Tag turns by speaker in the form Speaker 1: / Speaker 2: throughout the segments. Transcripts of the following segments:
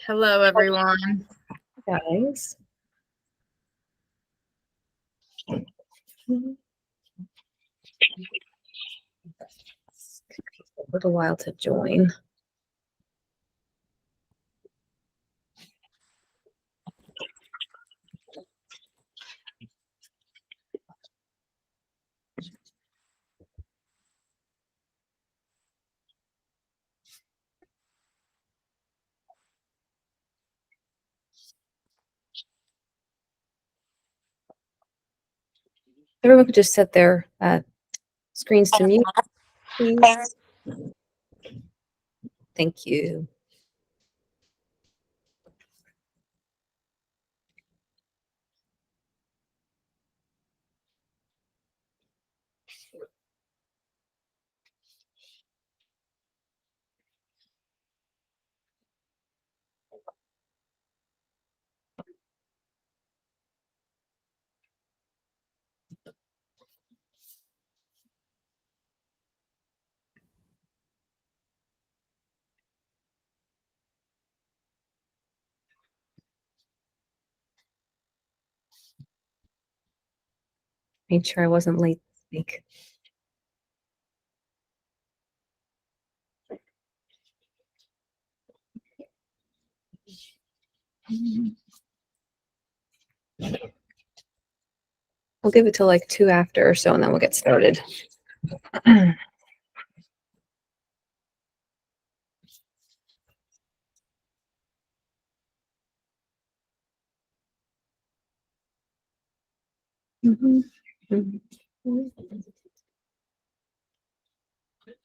Speaker 1: Hello, everyone.
Speaker 2: Guys. A little while to join. Everyone could just set their screens to mute, please. Thank you. Made sure I wasn't late this week. We'll give it till like 2 after or so, and then we'll get started.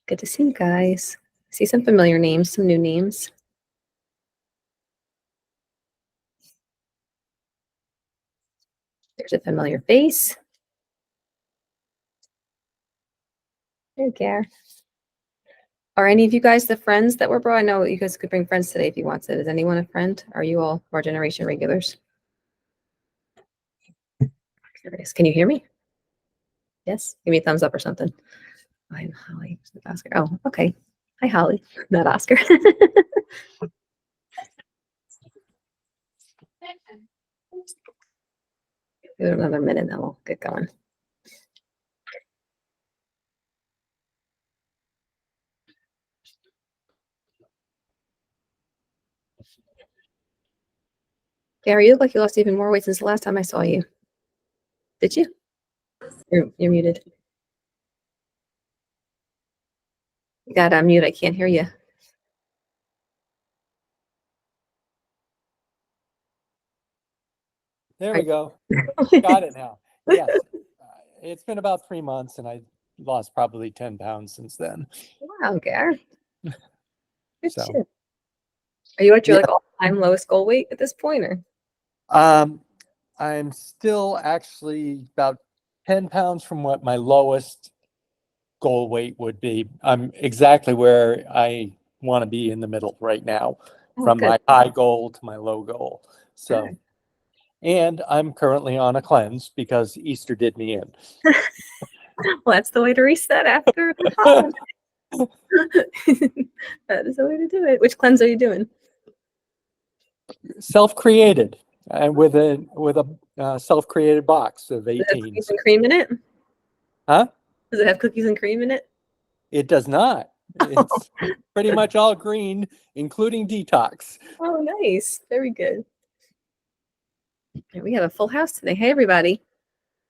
Speaker 2: Good to see you guys. See some familiar names, some new names. There's a familiar face. There you go. Are any of you guys the friends that were brought? I know you guys could bring friends today if you want to. Is anyone a friend? Are you all our generation regulars? Curious. Can you hear me? Yes? Give me a thumbs up or something. I'm Holly. Oscar. Oh, okay. Hi, Holly. Not Oscar. Give it another minute, then we'll get going. Gary, you look like you lost even more weight since the last time I saw you. Did you? You're muted. You got mute. I can't hear you.
Speaker 3: There we go. Got it now. Yes. It's been about 3 months and I lost probably 10 pounds since then.
Speaker 2: Wow, Gary. Good
Speaker 3: So,
Speaker 2: shit. Are you at your
Speaker 3: yeah.
Speaker 2: like all-time lowest goal weight at this point, or?
Speaker 3: I'm still actually about 10 pounds from what my lowest goal weight would be. I'm exactly where I want to be in the middle right now, from
Speaker 2: good.
Speaker 3: my high goal to my low goal. So,
Speaker 2: Good.
Speaker 3: and I'm currently on a cleanse because Easter did me in.
Speaker 2: Well, that's the way to reset after the holiday. That is the way to do it. Which cleanse are you doing?
Speaker 3: Self-created, and with a self-created box of 18.
Speaker 2: Does it have cookies and cream in it?
Speaker 3: Huh?
Speaker 2: Does it have cookies and cream in it?
Speaker 3: It does not. It's pretty much all green, including detox.
Speaker 2: Oh, nice. Very good. And we have a full house today. Hey, everybody.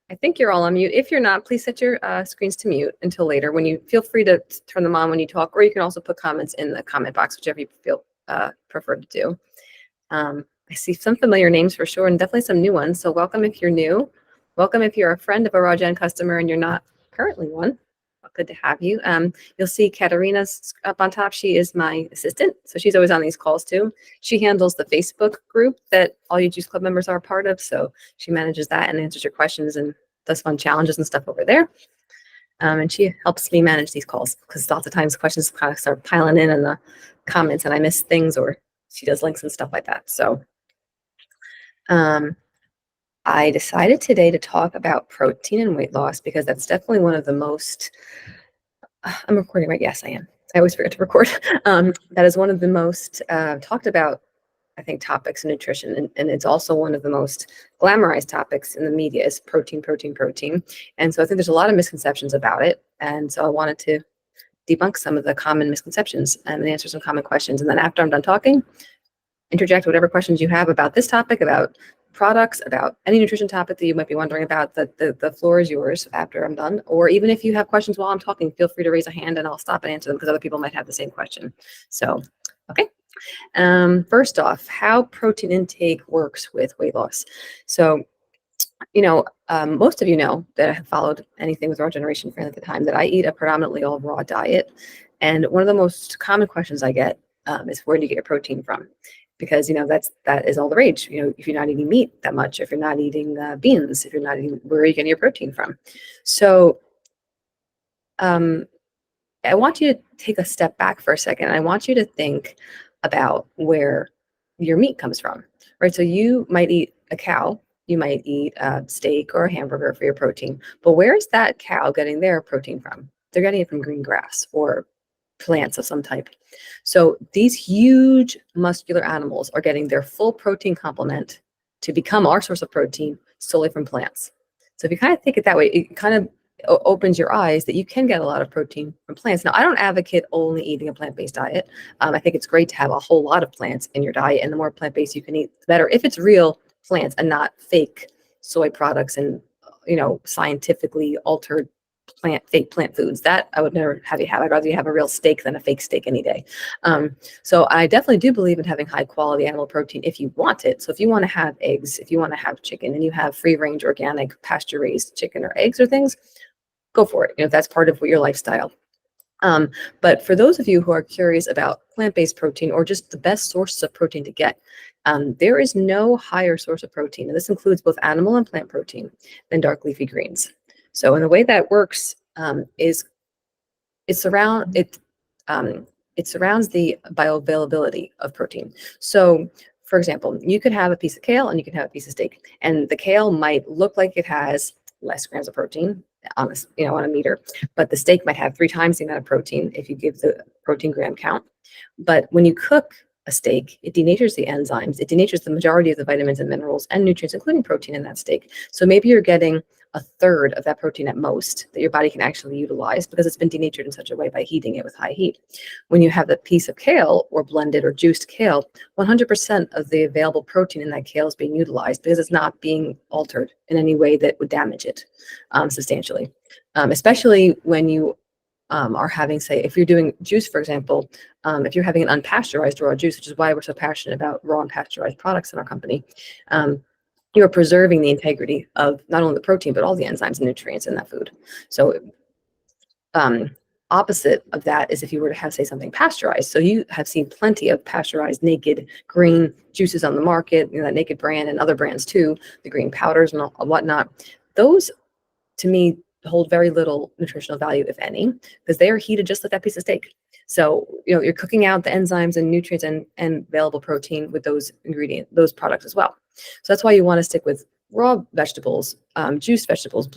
Speaker 2: I think you're all on mute. If you're not, please set your screens to mute until later. When you feel free to turn them on when you talk, or you can also put comments in the comment box, whichever you feel prefer to do. I see some familiar names for sure, and definitely some new ones. So welcome if you're new. Welcome if you're a friend of a Raw Gen customer and you're not currently one. Good to have you. You'll see Katarina's up on top. She is my assistant, so she's always on these calls too. She handles the Facebook group that all you Juice Club members are a part of, so she manages that and answers your questions and does fun challenges and stuff over there. And she helps me manage these calls because lots of times questions kind of start piling in the comments and I miss things, or she does links and stuff like that. So I decided today to talk about protein and weight loss because that's definitely one of the most, I'm recording, right? Yes, I am. I always forget to record. That is one of the most talked about I think, topics in nutrition. And it's also one of the most glamorized topics in the media is protein, protein, protein. And so I think there's a lot of misconceptions about it. And so I wanted to debunk some of the common misconceptions and answer some common questions. And then after I'm done talking, interject whatever questions you have about this topic, about products, about any nutrition topic that you might be wondering about. The floor is yours after I'm done. Or even if you have questions while I'm talking, feel free to raise a hand and I'll stop and answer them because other people might have the same question. So, okay. First off, how protein intake works with weight loss. So, most of you know that have followed anything with Raw Generation for any the time that I eat a predominantly all raw diet. And one of the most common questions I get is where do you get your protein from? Because, that is all the rage. If you're not eating meat that much, if you're not eating beans, if you're not eating, where are you getting your protein from? So I want you to take a step back for a second. I want you to think about where your meat comes from, right? So you might eat a cow, you might eat a steak or a hamburger for your protein, but where is that cow getting their protein from? They're getting it from green grass or plants of some type. So these huge muscular animals are getting their full protein complement to become our source of protein solely from plants. So if you kind of think it that way, it kind of opens your eyes that you can get a lot of protein from plants. Now, I don't advocate only eating a plant-based diet. I think it's great to have a whole lot of plants in your diet, and the more plant-based you can eat, the better. If it's real plants and not fake soy products and scientifically altered fake plant foods, that I would never have you have. I'd rather you have a real steak than a fake steak any day. So I definitely do believe in having high quality animal protein if you want it. So if you want to have eggs, if you want to have chicken, and you have free range, organic, pasture raised chicken or eggs or things, go for it. If that's part of your lifestyle. But for those of you who are curious about plant-based protein or just the best sources of protein to get, there is no higher source of protein, and this includes both animal and plant protein, than dark leafy greens. So, in the way that works is it surrounds the bioavailability of protein. So, for example, you could have a piece of kale and you can have a piece of steak, and the kale might look like it has less grams of protein on a meter, but the steak might have 3 times the amount of protein if you give the protein gram count. But when you cook a steak, it denatures the enzymes, it denatures the majority of the vitamins and minerals and nutrients, including protein in that steak. So maybe you're getting a third of that protein at most that your body can actually utilize because it's been denatured in such a way by heating it with high heat. When you have a piece of kale or blended or juiced kale, 100% of the available protein in that kale is being utilized because it's not being altered in any way that would damage it substantially. Especially when you are having, say, if you're doing juice, for example, if you're having an unpasteurized raw juice, which is why we're so passionate about raw and pasteurized products in our company, you're preserving the integrity of not only the protein, but all the enzymes and nutrients in that food. So opposite of that is if you were to have, say, something pasteurized. So you have seen plenty of pasteurized naked green juices on the market, that Naked brand and other brands too, the green powders and whatnot. Those, to me, hold very little nutritional value, if any, because they are heated just like that piece of steak. So, you're cooking out the enzymes and nutrients and available protein with those those products as well. So that's why you want to stick with raw vegetables, juiced vegetables,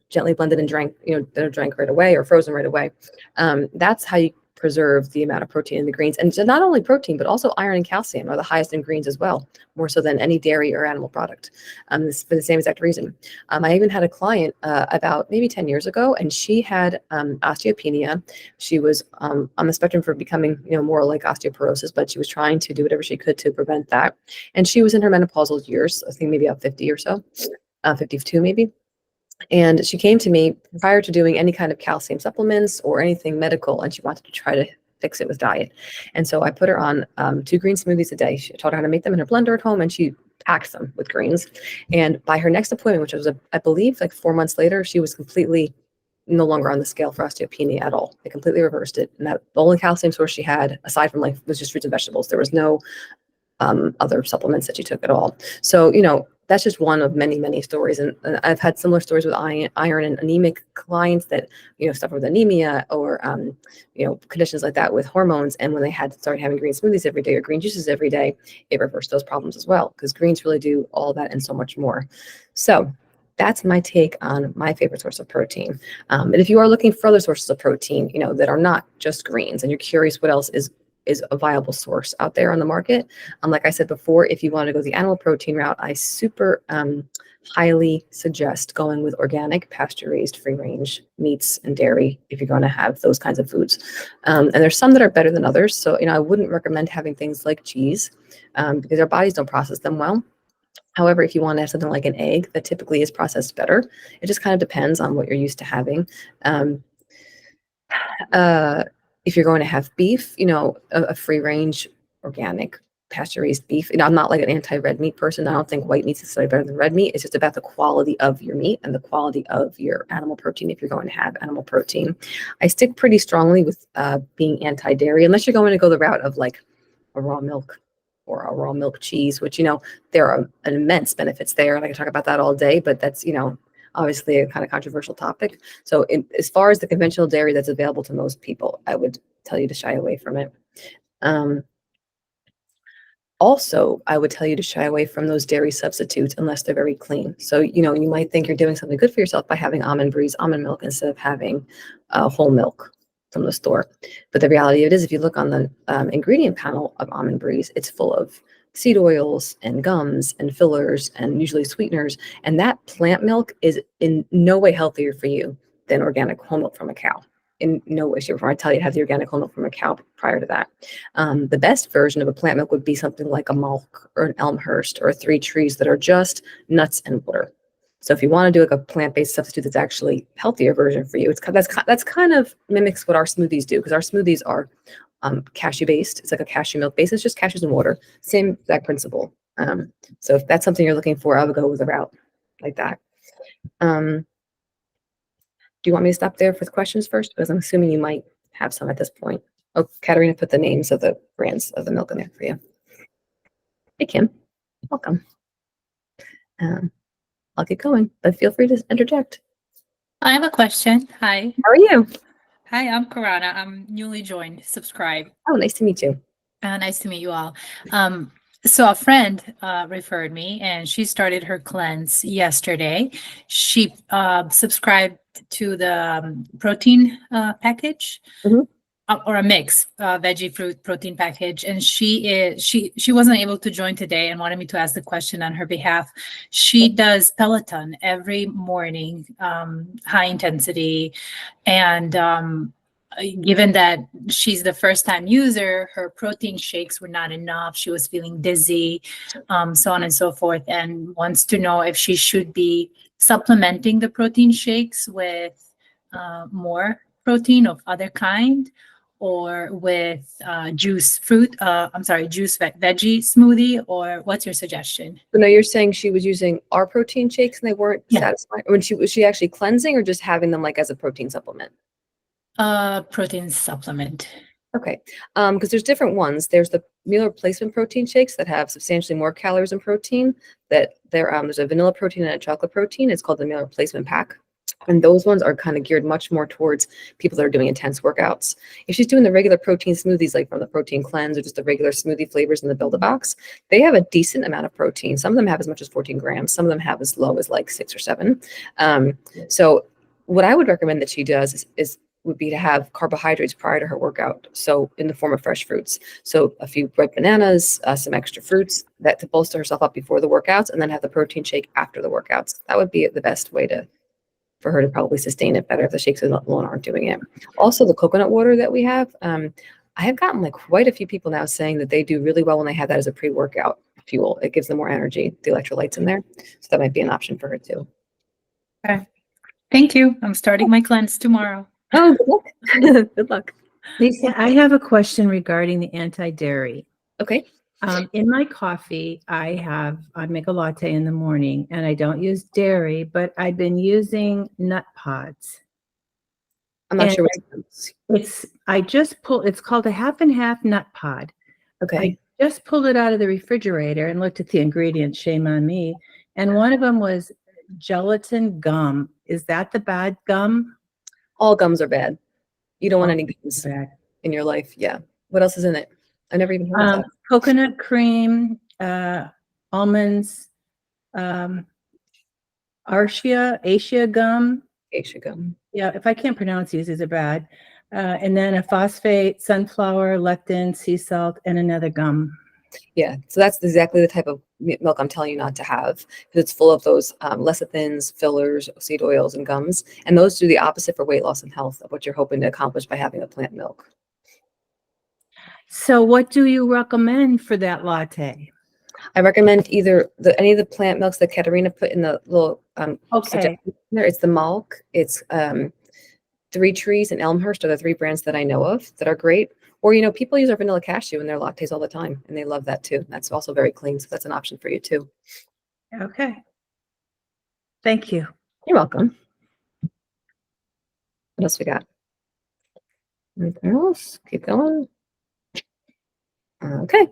Speaker 2: gently blended and drank, that are drank right away or frozen right away. That's how you preserve the amount of protein in the greens. And so not only protein, but also iron and calcium are the highest in greens as well, more so than any dairy or animal product. This for the same exact reason. I even had a client about maybe 10 years ago, and she had osteopenia. She was on the spectrum for becoming, more like osteoporosis, but she was trying to do whatever she could to prevent that. And she was in her menopausal years, I think maybe about 50 or so, 52 maybe. And she came to me prior to doing any kind of calcium supplements or anything medical, and she wanted to try to fix it with diet. And so I put her on 2 green smoothies a day. She taught her how to make them in her blender at home, and she packed them with greens. And by her next appointment, which was, I believe, like 4 months later, she was completely no longer on the scale for osteopenia at all. They completely reversed it. And that the only calcium source she had, aside from was just fruits and vegetables. There was no other supplements that she took at all. So, that's just one of many, many stories. And I've had similar stories with iron and anemic clients that, suffer with anemia or, conditions like that with hormones. And when they had to start having green smoothies every day or green juices every day, it reversed those problems as well, because greens really do all that and so much more. So that's my take on my favorite source of protein. And if you are looking for other sources of protein, that are not just greens, and you're curious what else is is a viable source out there on the market. Like I said before, if you want to go the animal protein route, I super highly suggest going with organic, pasture-raised, free-range meats and dairy if you're going to have those kinds of foods. And there's some that are better than others. So, I wouldn't recommend having things like cheese because our bodies don't process them well. However, if you want to have something like an egg, that typically is processed better. It just kind of depends on what you're used to having. If you're going to have beef, a free range, organic, pasture raised beef. I'm not like an anti-red meat person. I don't think white meat's necessarily better than red meat. It's just about the quality of your meat and the quality of your animal protein if you're going to have animal protein. I stick pretty strongly with being anti-dairy, unless you're going to go the route of like a raw milk or a raw milk cheese, which, there are immense benefits there. And I can talk about that all day, but that's, obviously a kind of controversial topic. So as far as the conventional dairy that's available to most people, I would tell you to shy away from it. Also, I would tell you to shy away from those dairy substitutes unless they're very clean. So, you might think you're doing something good for yourself by having almond milk instead of having whole milk from the store. But the reality of it is, if you look on the ingredient panel of almond breeze, it's full of seed oils and gums and fillers and usually sweeteners. And that plant milk is in no way healthier for you than organic whole milk from a cow. In no way, shape, or form. I tell you to have the organic whole milk from a cow prior to that. The best version of a plant milk would be something like a Malk or an Elmhurst or a Three Trees that are just nuts and water. So if you want to do like a plant-based substitute that's actually healthier version for you, that's kind of mimics what our smoothies do, because our smoothies are cashew based. It's like a cashew milk base. It's just cashews and water. Same exact principle. So if that's something you're looking for, I would go with a route like that. Do you want me to stop there for the questions first? Because I'm assuming you might have some at this point. Oh, Katarina put the names of the brands of the milk in there for you. Hey, Kim. Welcome. I'll get going, but feel free to interject.
Speaker 1: I have a question. Hi.
Speaker 2: How are you?
Speaker 1: Hi, I'm Karana. I'm newly joined. Subscribe.
Speaker 2: Oh, nice to meet you.
Speaker 1: Nice to meet you all. So a friend referred me, and she started her cleanse yesterday. She subscribed to the protein package.
Speaker 2: Mhm.
Speaker 1: Or a mix veggie fruit protein package, and she wasn't able to join today and wanted me to ask the question on her behalf. She does Peloton every morning, high intensity, and given that she's the first time user, her protein shakes were not enough. She was feeling dizzy, so on and so forth, and wants to know if she should be supplementing the protein shakes with more protein of other kind, or with juice veggie smoothie, or what's your suggestion?
Speaker 2: So now you're saying she was using our protein shakes and they weren't
Speaker 1: Yeah.
Speaker 2: satisfying. Was she actually cleansing or just having them like as a protein supplement?
Speaker 1: Protein supplement.
Speaker 2: Okay, because there's different ones. There's the meal replacement protein shakes that have substantially more calories and protein. There's a vanilla protein and a chocolate protein. It's called the meal replacement pack. And those ones are kind of geared much more towards people that are doing intense workouts. If she's doing the regular protein smoothies, like from the Protein Cleanse or just the regular smoothie flavors in the Build-A-Box, they have a decent amount of protein. Some of them have as much as 14 grams. Some of them have as low as like 6 or 7. So what I would recommend that she does would be to have carbohydrates prior to her workout. So in the form of fresh fruits. So a few ripe bananas, some extra fruits to bolster herself up before the workouts, and then have the protein shake after the workouts. That would be the best way for her to probably sustain it better if the shakes alone aren't doing it. Also, the coconut water that we have, I have gotten like quite a few people now saying that they do really well when they have that as a pre-workout fuel. It gives them more energy, the electrolytes in there. So that might be an option for her too.
Speaker 1: Okay. Thank you. I'm starting my cleanse tomorrow.
Speaker 2: Oh, good luck. Good luck.
Speaker 4: Lisa, I have a question regarding the anti-dairy.
Speaker 2: Okay.
Speaker 4: In my coffee, I make a latte in the morning, and I don't use dairy, but I've been using nut pods.
Speaker 2: I'm not
Speaker 4: And
Speaker 2: sure what
Speaker 4: it's called a half and half nut pod.
Speaker 2: Okay.
Speaker 4: I just pulled it out of the refrigerator and looked at the ingredients, shame on me. And one of them was gelatin gum. Is that the bad gum?
Speaker 2: All gums are bad. You don't want any gums
Speaker 4: Bad.
Speaker 2: in your life. Yeah. What else is in it? I never even heard of that.
Speaker 4: Coconut cream, almonds, Asia gum.
Speaker 2: Asia gum.
Speaker 4: Yeah, if I can't pronounce these are bad. And then a phosphate, sunflower, lectin, sea salt, and another gum.
Speaker 2: Yeah, so that's exactly the type of milk I'm telling you not to have, because it's full of those lecithins, fillers, seed oils, and gums, and those do the opposite for weight loss and health of what you're hoping to accomplish by having a plant milk.
Speaker 4: So what do you recommend for that latte?
Speaker 2: I recommend either any of the plant milks that Katerina put in the little
Speaker 4: Okay.
Speaker 2: suggestion there. It's the Malk, it's Three Trees and Elmhurst are the 3 brands that I know of that are great. Or, you know, people use our vanilla cashew in their lattes all the time, and they love that too. That's also very clean, so that's an option for you too.
Speaker 4: Okay. Thank you.
Speaker 2: You're welcome. What else we got? Anything else? Keep going. Okay.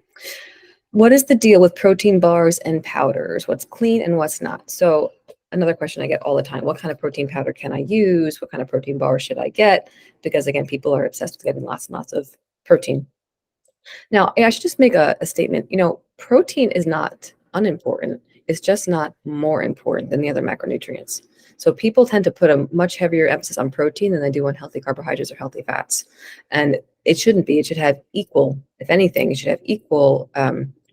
Speaker 2: What is the deal with protein bars and powders? What's clean and what's not? So another question I get all the time, what kind of protein powder can I use? What kind of protein bar should I get? Because again, people are obsessed with getting lots and lots of protein. Now, I should just make a statement. You know, protein is not unimportant. It's just not more important than the other macronutrients. So people tend to put a much heavier emphasis on protein than they do on healthy carbohydrates or healthy fats. And it shouldn't be. It should have equal, if anything, it should have equal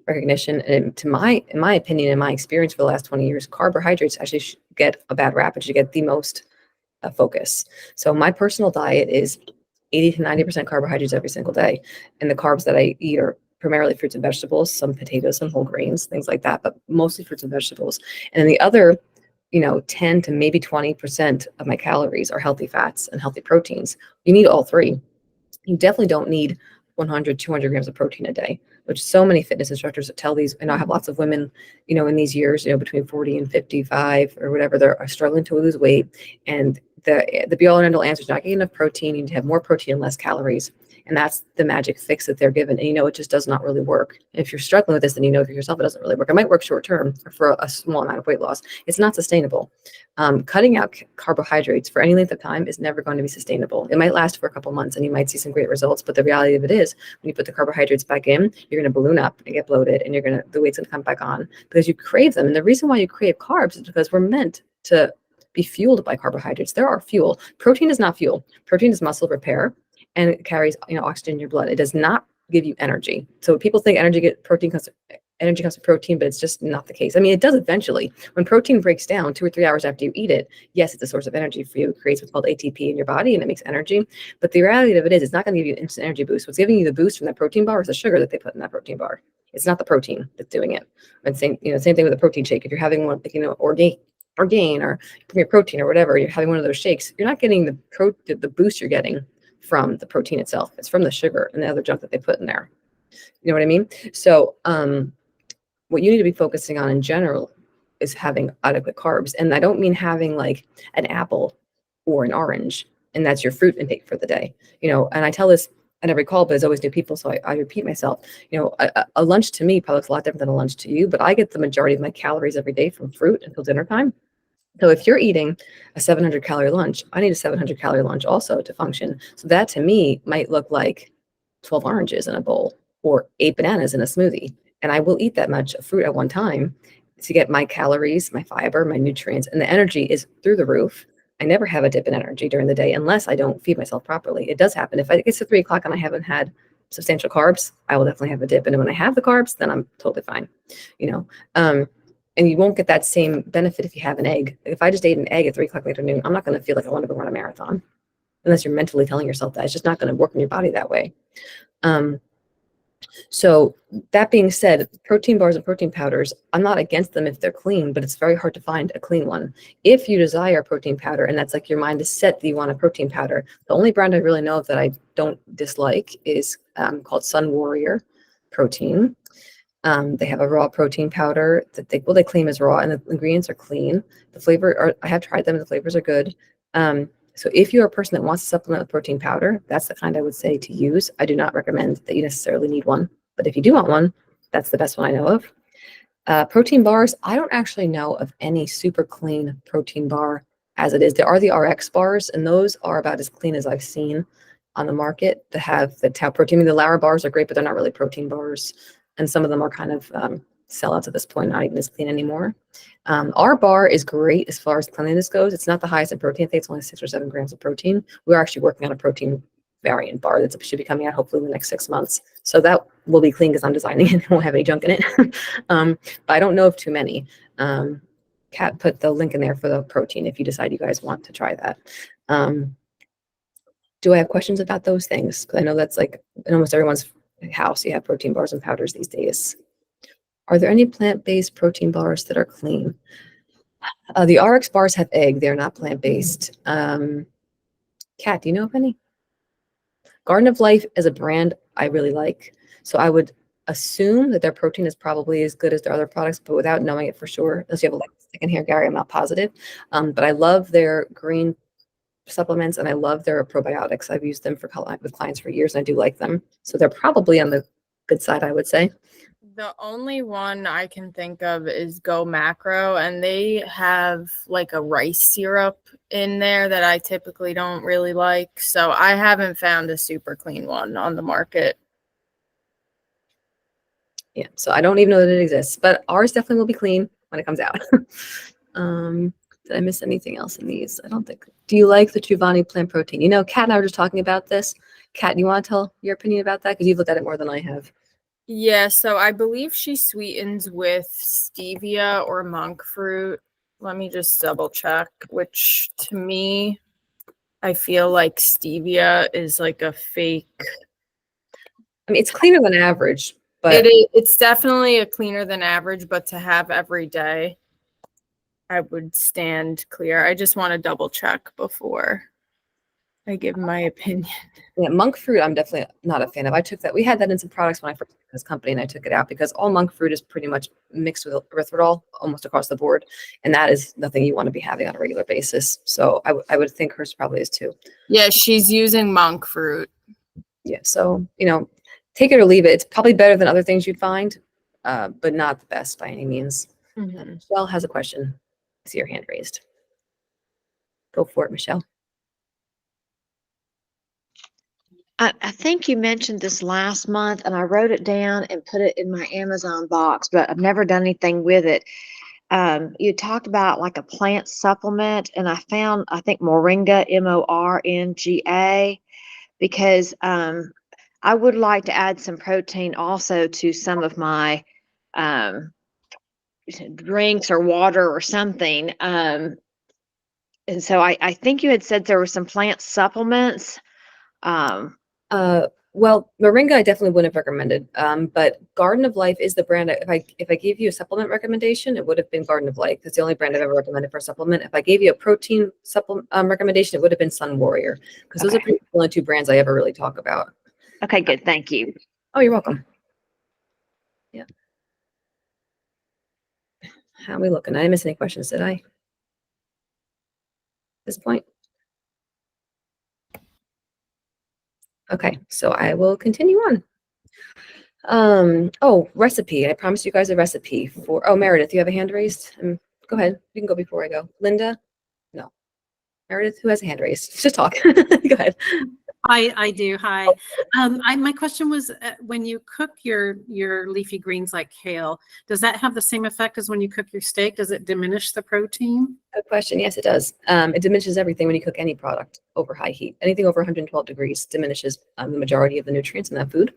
Speaker 2: recognition. And in my opinion, in my experience for the last 20 years, carbohydrates actually should get a bad rap. It should get the most focus. So my personal diet is 80 to 90% carbohydrates every single day. And the carbs that I eat are primarily fruits and vegetables, some potatoes, some whole grains, things like that, but mostly fruits and vegetables. And then the other, 10 to maybe 20% of my calories are healthy fats and healthy proteins. You need all 3. You definitely don't need 100, 200 grams of protein a day, which so many fitness instructors tell these, and I have lots of women, in these years, between 40 and 55 or whatever, they're struggling to lose weight. And the be all and end all answer is not getting enough protein. You need to have more protein and less calories. And that's the magic fix that they're given. And it just does not really work. And if you're struggling with this, then for yourself, it doesn't really work. It might work short term for a small amount of weight loss. It's not sustainable. Cutting out carbohydrates for any length of time is never going to be sustainable. It might last for a couple months and you might see some great results. But the reality of it is when you put the carbohydrates back in, you're going to balloon up and get bloated, and the weight's going to come back on because you crave them. And the reason why you crave carbs is because we're meant to be fueled by carbohydrates. There are fuel. Protein is not fuel. Protein is muscle repair, and it carries oxygen in your blood. It does not give you energy. So people think energy comes from protein, but it's just not the case. I mean, it does eventually. When protein breaks down 2 or 3 hours after you eat it, yes, it's a source of energy for you. It creates what's called ATP in your body, and it makes energy. But the reality of it is, it's not going to give you an instant energy boost. What's giving you the boost from that protein bar is the sugar that they put in that protein bar. It's not the protein that's doing it. And same thing with a protein shake. If you're having one, Orgain or Premier Protein or whatever, you're having one of those shakes, you're not getting the boost you're getting from the protein itself. It's from the sugar and the other junk that they put in there. You know what I mean? So what you need to be focusing on in general is having adequate carbs. And I don't mean having like an apple or an orange, and that's your fruit intake for the day. And I tell this at every call, but there's always new people, so I repeat myself. A lunch to me probably looks a lot different than a lunch to you, but I get the majority of my calories every day from fruit until dinner time. So if you're eating a 700 calorie lunch, I need a 700 calorie lunch also to function. So that to me might look like 12 oranges in a bowl or 8 bananas in a smoothie. And I will eat that much fruit at one time to get my calories, my fiber, my nutrients, and the energy is through the roof. I never have a dip in energy during the day unless I don't feed myself properly. It does happen. If it gets to 3 o'clock and I haven't had substantial carbs, I will definitely have a dip. And when I have the carbs, then I'm totally fine. And you won't get that same benefit if you have an egg. If I just ate an egg at 3 o'clock in the afternoon, I'm not going to feel like I want to go run a marathon unless you're mentally telling yourself that. It's just not going to work in your body that way. So that being said, protein bars and protein powders, I'm not against them if they're clean, but it's very hard to find a clean one. If you desire a protein powder, and that's like your mind is set that you want a protein powder, the only brand I really know of that I don't dislike is called Sun Warrior Protein. They have a raw protein powder that they claim is raw, and the ingredients are clean. I have tried them, and the flavors are good. So if you're a person that wants to supplement with protein powder, that's the kind I would say to use. I do not recommend that you necessarily need one, but if you do want one, that's the best one I know of. Protein bars, I don't actually know of any super clean protein bar as it is. There are the RX bars, and those are about as clean as I've seen on the market that have the tau protein. The Lara bars are great, but they're not really protein bars. And some of them are kind of sellouts at this point, not even as clean anymore. Our bar is great as far as cleanliness goes. It's not the highest in protein. I think it's only 6 or 7 grams of protein. We're actually working on a protein variant bar that should be coming out hopefully in the next 6 months. So that will be clean because I'm designing it. It won't have any junk in it. But I don't know of too many. Kat put the link in there for the protein if you decide you guys want to try that. Do I have questions about those things? Because I know that's like in almost everyone's house, you have protein bars and powders these days. Are there any plant-based protein bars that are clean? The RX bars have egg. They're not plant-based. Kat, do you know of any? Garden of Life is a brand I really like. So I would assume that their protein is probably as good as their other products, but without knowing it for sure, unless you have a stick in here, Gary, I'm not positive. But I love their green supplements and I love their probiotics. I've used them with clients for years and I do like them. So they're probably on the good side, I would say.
Speaker 5: The only one I can think of is Go Macro, and they have like a rice syrup in there that I typically don't really like. So I haven't found a super clean one on the market.
Speaker 2: Yeah, so I don't even know that it exists, but ours definitely will be clean when it comes out. Did I miss anything else in these? I don't think. Do you like the Chuvani plant protein? You know, Kat and I were just talking about this. Kat, you want to tell your opinion about that? Because you've looked at it more than I have.
Speaker 5: Yeah, so I believe she sweetens with stevia or monk fruit. Let me just double check, which to me, I feel like stevia is like a fake.
Speaker 2: I mean, it's cleaner than average, but
Speaker 5: It's definitely a cleaner than average, but to have every day, I would stand clear. I just want to double check before I give my opinion.
Speaker 2: yeah, monk fruit, I'm definitely not a fan of. I took that. We had that in some products when I first started this company, and I took it out because all monk fruit is pretty much mixed with erythritol almost across the board, and that is nothing you want to be having on a regular basis. So I would think hers probably is too.
Speaker 5: Yeah, she's using monk fruit.
Speaker 2: Yeah, so take it or leave it. It's probably better than other things you'd find, but not the best by any means. Michelle has a question. I see your hand raised. Go for it, Michelle.
Speaker 6: I think you mentioned this last month and I wrote it down and put it in my Amazon box, but I've never done anything with it. You talked about like a plant supplement and I found, I think Moringa, Moringa, because I would like to add some protein also to some of my drinks or water or something. And so I think you had said there were some plant supplements.
Speaker 2: Well, Moringa, I definitely wouldn't have recommended. But Garden of Life is the brand. If I gave you a supplement recommendation, it would have been Garden of Life. It's the only brand I've ever recommended for a supplement. If I gave you a protein supplement recommendation, it would have been Sun Warrior, because those are the only two brands I ever really talk about.
Speaker 6: Okay, good. Thank you.
Speaker 2: Oh, you're welcome. Yeah. How are we looking? I didn't miss any questions, did I? At this point? Okay, so I will continue on. Oh, recipe. I promised you guys a recipe for, oh, Meredith, you have a hand raised? Go ahead. You can go before I go. Linda? No. Meredith, who has a hand raised? Just talk. Go ahead.
Speaker 7: I do. Hi. My question was, when you cook your leafy greens like kale, does that have the same effect as when you cook your steak? Does it diminish the protein?
Speaker 2: Good question. Yes, it does. It diminishes everything when you cook any product over high heat. Anything over 112 degrees diminishes the majority of the nutrients in that food.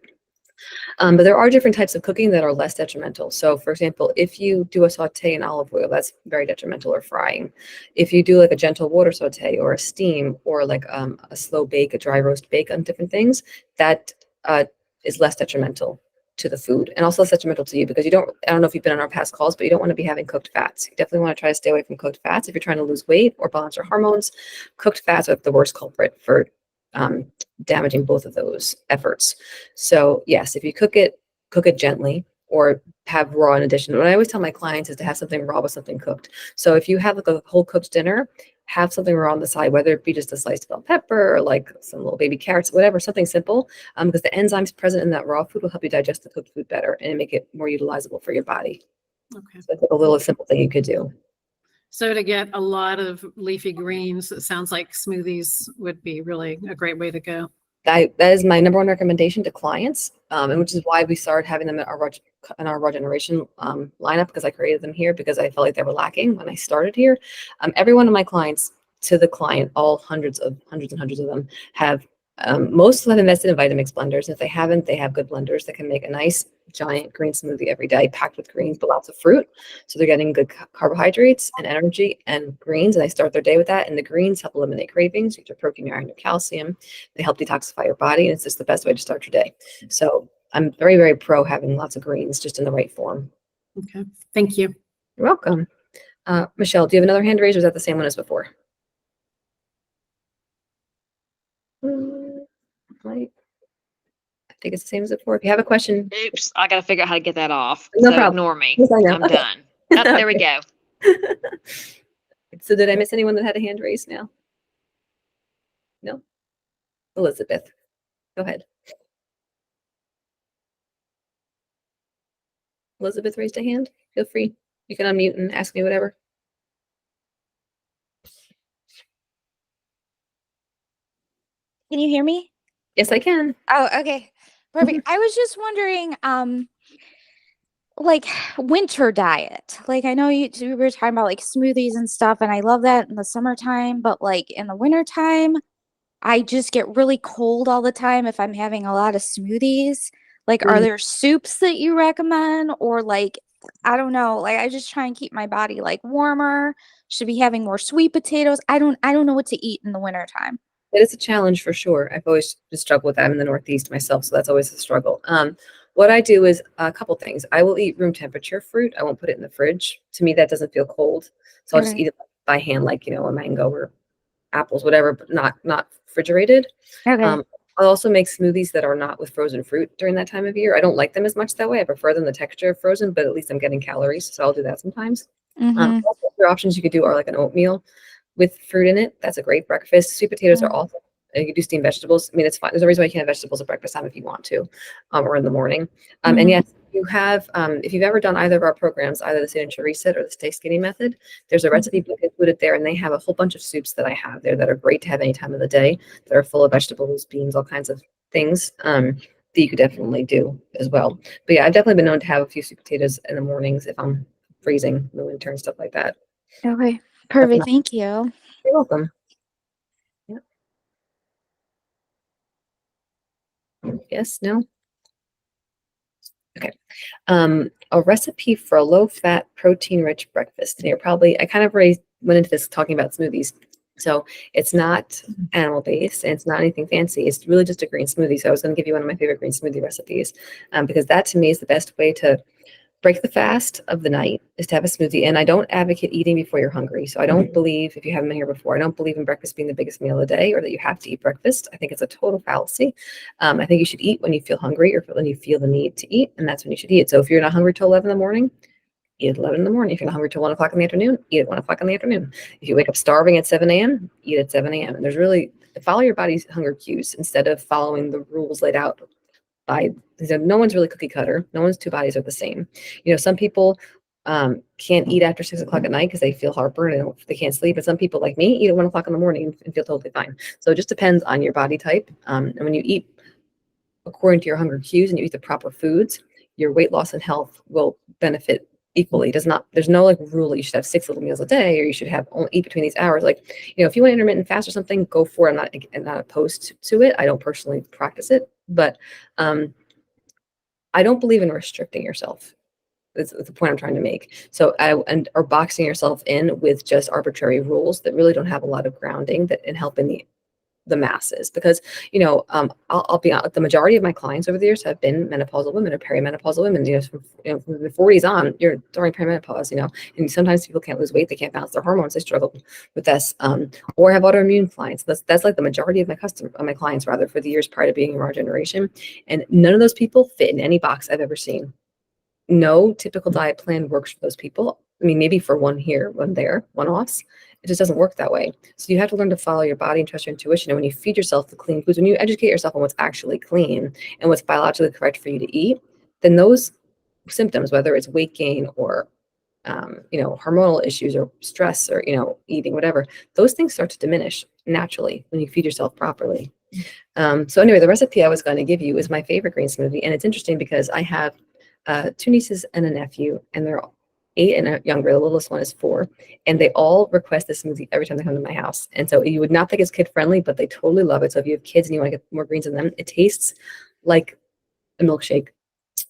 Speaker 2: But there are different types of cooking that are less detrimental. So for example, if you do a saute in olive oil, that's very detrimental, or frying. If you do like a gentle water saute or a steam or like a slow bake, a dry roast bake on different things, that is less detrimental to the food and also less detrimental to you, because I don't know if you've been on our past calls, but you don't want to be having cooked fats. You definitely want to try to stay away from cooked fats. If you're trying to lose weight or balance your hormones, cooked fats are the worst culprit for damaging both of those efforts. So yes, if you cook it gently or have raw in addition. What I always tell my clients is to have something raw with something cooked. So if you have like a whole cooked dinner, have something raw on the side, whether it be just a sliced bell pepper or like some little baby carrots, whatever, something simple, because the enzymes present in that raw food will help you digest the cooked food better and make it more utilizable for your body.
Speaker 7: Okay.
Speaker 2: So that's a little simple thing you could do.
Speaker 7: So to get a lot of leafy greens, it sounds like smoothies would be really a great way to go.
Speaker 2: That is my number one recommendation to clients, and which is why we started having them in our raw generation lineup, because I created them here because I felt like they were lacking when I started here. Every one of my clients, to the client, all hundreds and hundreds of them, have Most have invested in Vitamix blenders. If they haven't, they have good blenders that can make a nice giant green smoothie every day, packed with greens, but lots of fruit. So they're getting good carbohydrates and energy and greens, and they start their day with that. And the greens help eliminate cravings, you get your protein, your iron, your calcium. They help detoxify your body, and it's just the best way to start your day. So I'm very, very pro having lots of greens just in the right form.
Speaker 7: Okay, thank you.
Speaker 2: You're welcome. Michelle, do you have another hand raised, or is that the same one as before? Right. I think it's the same as before. If you have a question,
Speaker 6: Oops, I gotta figure out how to get that off.
Speaker 2: No
Speaker 6: So
Speaker 2: problem.
Speaker 6: ignore me.
Speaker 2: Yes, I know.
Speaker 6: I'm
Speaker 2: Okay.
Speaker 6: done. Oh, there we go.
Speaker 2: So did I miss anyone that had a hand raised now? No? Elizabeth, go ahead. Elizabeth raised a hand. Feel free. You can unmute and ask me whatever.
Speaker 8: Can you hear me?
Speaker 2: Yes, I can.
Speaker 8: Oh, okay. Perfect. I was just wondering, like winter diet. Like I know we were talking about like smoothies and stuff, and I love that in the summertime, but like in the wintertime, I just get really cold all the time if I'm having a lot of smoothies. Like, are there soups that you recommend? Or like, I don't know, like I just try and keep my body like warmer. Should be having more sweet potatoes. I don't know what to eat in the wintertime.
Speaker 2: It is a challenge for sure. I've always just struggled with that. I'm in the Northeast myself, so that's always a struggle. What I do is a couple things. I will eat room temperature fruit. I won't put it in the fridge. To me, that doesn't feel cold. So I'll just
Speaker 8: Okay.
Speaker 2: eat it by hand, like, you know, a mango or apples, whatever, but not refrigerated.
Speaker 8: Okay.
Speaker 2: I'll also make smoothies that are not with frozen fruit during that time of year. I don't like them as much that way. I prefer them the texture of frozen, but at least I'm getting calories, so I'll do that sometimes.
Speaker 8: Mm-hmm.
Speaker 2: Other options you could do are like an oatmeal with fruit in it. That's a great breakfast. Sweet potatoes are
Speaker 8: Mm.
Speaker 2: also. You can do steamed vegetables. I mean, it's fine. There's no reason why you can't have vegetables at breakfast time if you want to, or in the morning. And
Speaker 8: Mhm.
Speaker 2: yes, you have. If you've ever done either of our programs, either the Signature Reset or the Stay Skinny Method, there's a recipe book included there, and they have a whole bunch of soups that I have there that are great to have any time of the day. That are full of vegetables, beans, all kinds of things. That you could definitely do as well. But yeah, I've definitely been known to have a few sweet potatoes in the mornings if I'm freezing in the winter and stuff like that.
Speaker 8: Okay. Perfect. Thank you.
Speaker 2: You're welcome. Yeah. Yes, no? Okay. A recipe for a low-fat, protein-rich breakfast. And you're probably, I kind of already went into this talking about smoothies. So it's not animal-based and it's not anything fancy. It's really just a green smoothie. So I was going to give you one of my favorite green smoothie recipes because that to me is the best way to break the fast of the night is to have a smoothie. And I don't advocate eating before you're hungry. So I don't believe, if you haven't been here before, I don't believe in breakfast being the biggest meal of the day or that you have to eat breakfast. I think it's a total fallacy. I think you should eat when you feel hungry or when you feel the need to eat, and that's when you should eat. So if you're not hungry till 11 in the morning, eat at 11 in the morning. If you're not hungry till 1 o'clock in the afternoon, eat at 1 o'clock in the afternoon. If you wake up starving at 7 a.m., eat at 7 a.m. And there's really, follow your body's hunger cues instead of following the rules laid out by, no one's really cookie cutter. No one's two bodies are the same. You know, some people can't eat after 6 o'clock at night because they feel heartburn and they can't sleep. But some people like me eat at 1 o'clock in the morning and feel totally fine. So it just depends on your body type. And when you eat according to your hunger cues and you eat the proper foods, your weight loss and health will benefit equally. There's no like rule that you should have 6 little meals a day or you should have only eat between these hours. Like, you know, if you want intermittent fast or something, go for it. I'm not opposed to it. I don't personally practice it, but I don't believe in restricting yourself. That's the point I'm trying to make. So or boxing yourself in with just arbitrary rules that really don't have a lot of grounding and help in the masses. Because, you know, I'll be honest, the majority of my clients over the years have been menopausal women or perimenopausal women. You know, from the 40s on, you're during perimenopause. You know, and sometimes people can't lose weight, they can't balance their hormones, they struggle with this, or have autoimmune clients. That's like the majority of my clients rather for the years prior to being in our generation, and none of those people fit in any box I've ever seen. No typical diet plan works for those people. I mean, maybe for one here, one there, one-offs. It just doesn't work that way. So you have to learn to follow your body and trust your intuition. And when you feed yourself the clean foods, when you educate yourself on what's actually clean and what's biologically correct for you to eat, then those symptoms, whether it's weight gain or you know, hormonal issues or stress or, you know, eating, whatever, those things start to diminish naturally when you feed yourself properly. So anyway, the recipe I was going to give you is my favorite green smoothie. And it's interesting because I have 2 nieces and a nephew, and they're 8 and younger. The littlest one is 4. And they all request this smoothie every time they come to my house. And so you would not think it's kid friendly, but they totally love it. So if you have kids and you want to get more greens in them, it tastes like a milkshake,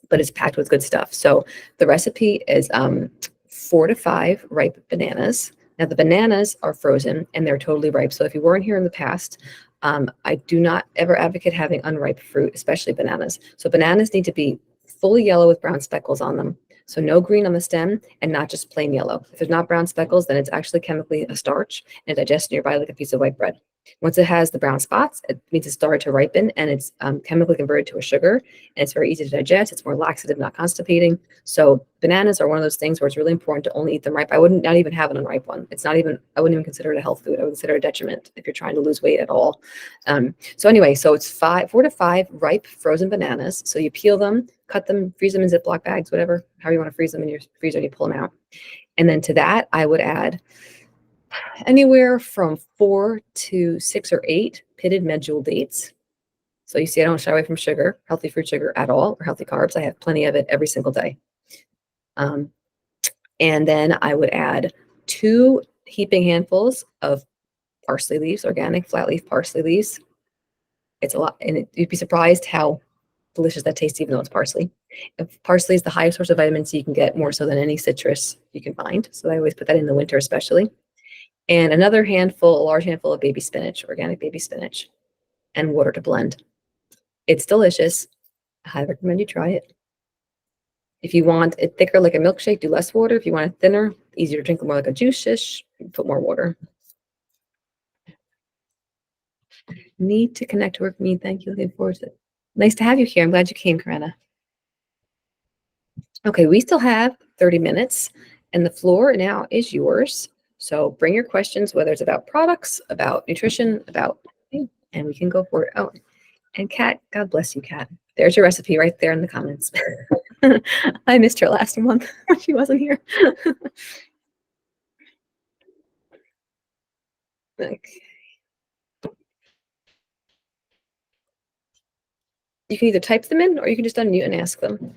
Speaker 2: but it's packed with good stuff. So the recipe is 4 to 5 ripe bananas. Now the bananas are frozen and they're totally ripe. So if you weren't here in the past, I do not ever advocate having unripe fruit, especially bananas. So bananas need to be fully yellow with brown speckles on them. So no green on the stem and not just plain yellow. If there's not brown speckles, then it's actually chemically a starch and it digests in your body like a piece of white bread. Once it has the brown spots, it means it's started to ripen and it's chemically converted to a sugar and it's very easy to digest. It's more laxative, not constipating. So bananas are one of those things where it's really important to only eat them ripe. I wouldn't not even have an unripe one. It's not even, I wouldn't even consider it a health food. I would consider it a detriment if you're trying to lose weight at all. So anyway, so it's 4 to 5 ripe frozen bananas. So you peel them, cut them, freeze them in Ziploc bags, whatever, however you want to freeze them in your freezer, and you pull them out. And then to that, I would add anywhere from 4 to 6 or 8 pitted medjool dates. So you see, I don't shy away from sugar, healthy fruit sugar at all, or healthy carbs. I have plenty of it every single day. And then I would add 2 heaping handfuls of parsley leaves, organic flat leaf parsley leaves. It's a lot, and you'd be surprised how delicious that tastes, even though it's parsley. Parsley is the highest source of vitamin C you can get, more so than any citrus you can find. So I always put that in the winter, especially. And another handful, a large handful of baby spinach, organic baby spinach, and water to blend. It's delicious. I highly recommend you try it. If you want it thicker like a milkshake, do less water. If you want it thinner, easier to drink, more like a juice-ish, put more water. Need to connect with me. Thank you. Looking forward to it. Nice to have you here. I'm glad you came, Corinna. Okay, we still have 30 minutes, and the floor now is yours. So bring your questions, whether it's about products, about nutrition, about, and we can go for it. Oh, and Kat, God bless you, Kat. There's your recipe right there in the comments. I missed her last month when she wasn't here. Okay. You can either type them in or you can just unmute and ask them.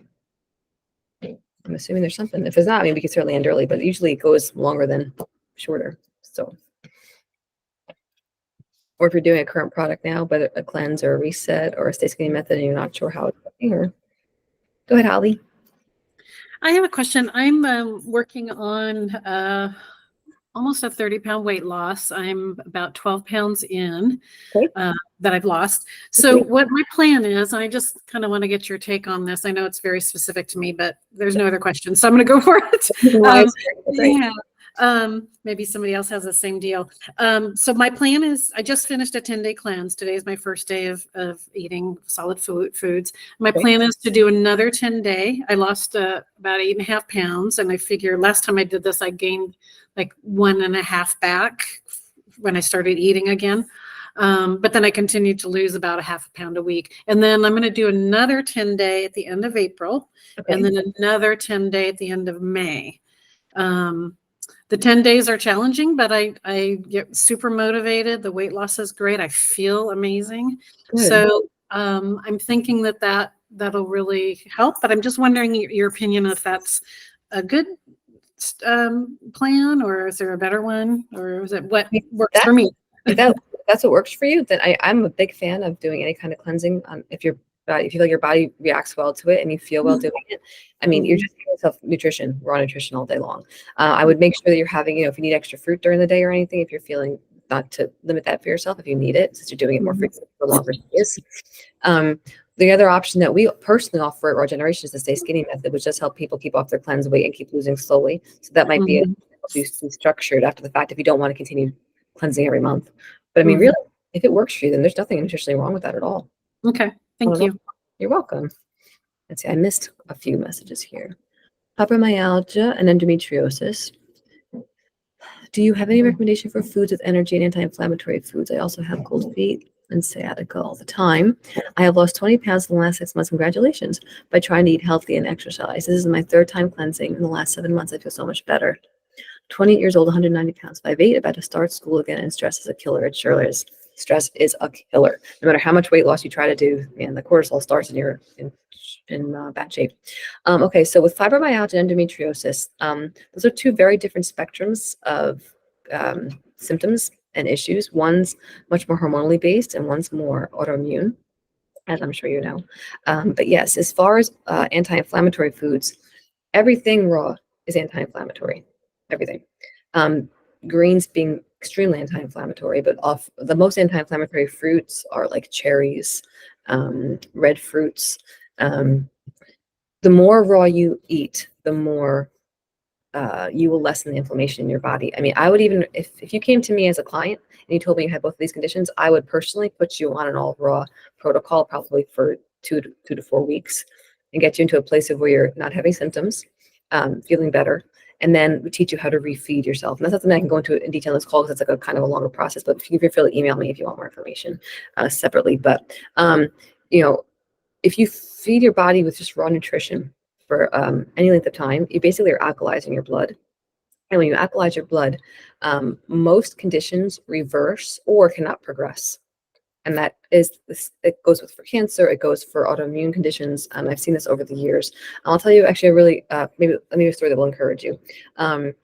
Speaker 2: I'm assuming there's something. If there's not, I mean, we can certainly end early, but usually it goes longer than shorter. So, or if you're doing a current product now, whether a cleanse or a reset or a stay skinny method, and you're not sure how it's working, or go ahead, Holly.
Speaker 7: I have a question. I'm working on almost a 30-pound weight loss. I'm about 12 pounds in that I've lost. So what my plan is, I just kind of want to get your take on this. I know it's very specific to me, but there's no other question. So I'm going to go for it. Maybe somebody else has the same deal. So my plan is, I just finished a 10-day cleanse. Today is my first day of eating solid foods. My plan is to do another 10-day. I lost about 8.5 pounds. And I figure last time I did this, I gained like 1.5 back when I started eating again. But then I continued to lose about 0.5 pound a week. And then I'm going to do another 10-day at the end of April, and then another 10-day at the end of May. The 10 days are challenging, but I get super motivated. The weight loss is great. I feel amazing. Good. So I'm thinking that'll really help, but I'm just wondering your opinion if that's a good plan, or is there a better one, or is it what works for me?
Speaker 2: That's what works for you. Then I'm a big fan of doing any kind of cleansing. If you feel like your body reacts well to it and you feel well doing it, I mean, you're just giving yourself nutrition, raw nutrition all day long. I would make sure that you're having, if you need extra fruit during the day or anything, if you're feeling, not to limit that for yourself if you need it, since you're doing it more frequently for longer days. The other option that we personally offer at Raw Generation is the Stay Skinny method, which does help people keep off their cleanse weight and keep losing slowly. So that might be structured after the fact if you don't want to continue cleansing every month. But I mean, really, if it works for you, then there's nothing nutritionally wrong with that at all.
Speaker 7: Okay, thank you.
Speaker 2: You're welcome. Let's see, I missed a few messages here. Fibromyalgia and endometriosis. Do you have any recommendation for foods with energy and anti-inflammatory foods? I also have cold feet and sciatica all the time. I have lost 20 pounds in the last 6 months. Congratulations. By trying to eat healthy and exercise. This is my 3rd time cleansing. In the last 7 months, I feel so much better. 28 years old, 190 pounds, 5'8", about to start school again, and stress is a killer. It sure is. Stress is a killer. No matter how much weight loss you try to do, man, the cortisol starts in bad shape. Okay, so with fibromyalgia and endometriosis, those are two very different spectrums of symptoms and issues. One's much more hormonally based and one's more autoimmune, as I'm sure you know. But yes, as far as anti-inflammatory foods, everything raw is anti-inflammatory, everything. Greens being extremely anti-inflammatory, but the most anti-inflammatory fruits are like cherries, red fruits. The more raw you eat, the more you will lessen the inflammation in your body. I mean, I would even, if you came to me as a client and you told me you had both of these conditions, I would personally put you on an all raw protocol, probably for 2 to 4 weeks, and get you into a place of where you're not having symptoms, feeling better. And then we teach you how to refeed yourself. And that's not something I can go into in detail in this call because it's like a kind of a longer process, but if you feel free to email me if you want more information separately. But, you know, if you feed your body with just raw nutrition for any length of time, you basically are alkalizing your blood. And when you alkalize your blood, most conditions reverse or cannot progress. And that is, it goes for cancer, it goes for autoimmune conditions. I've seen this over the years. I'll tell you actually a really, maybe a story that will encourage you. One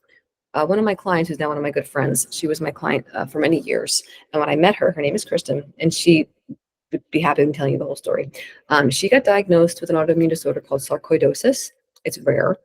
Speaker 2: of my clients, who's now one of my good friends, she was my client for many years. And when I met her, her name is Kristen, and she would be happy to tell you the whole story. She got diagnosed with an autoimmune disorder called sarcoidosis. It's rare.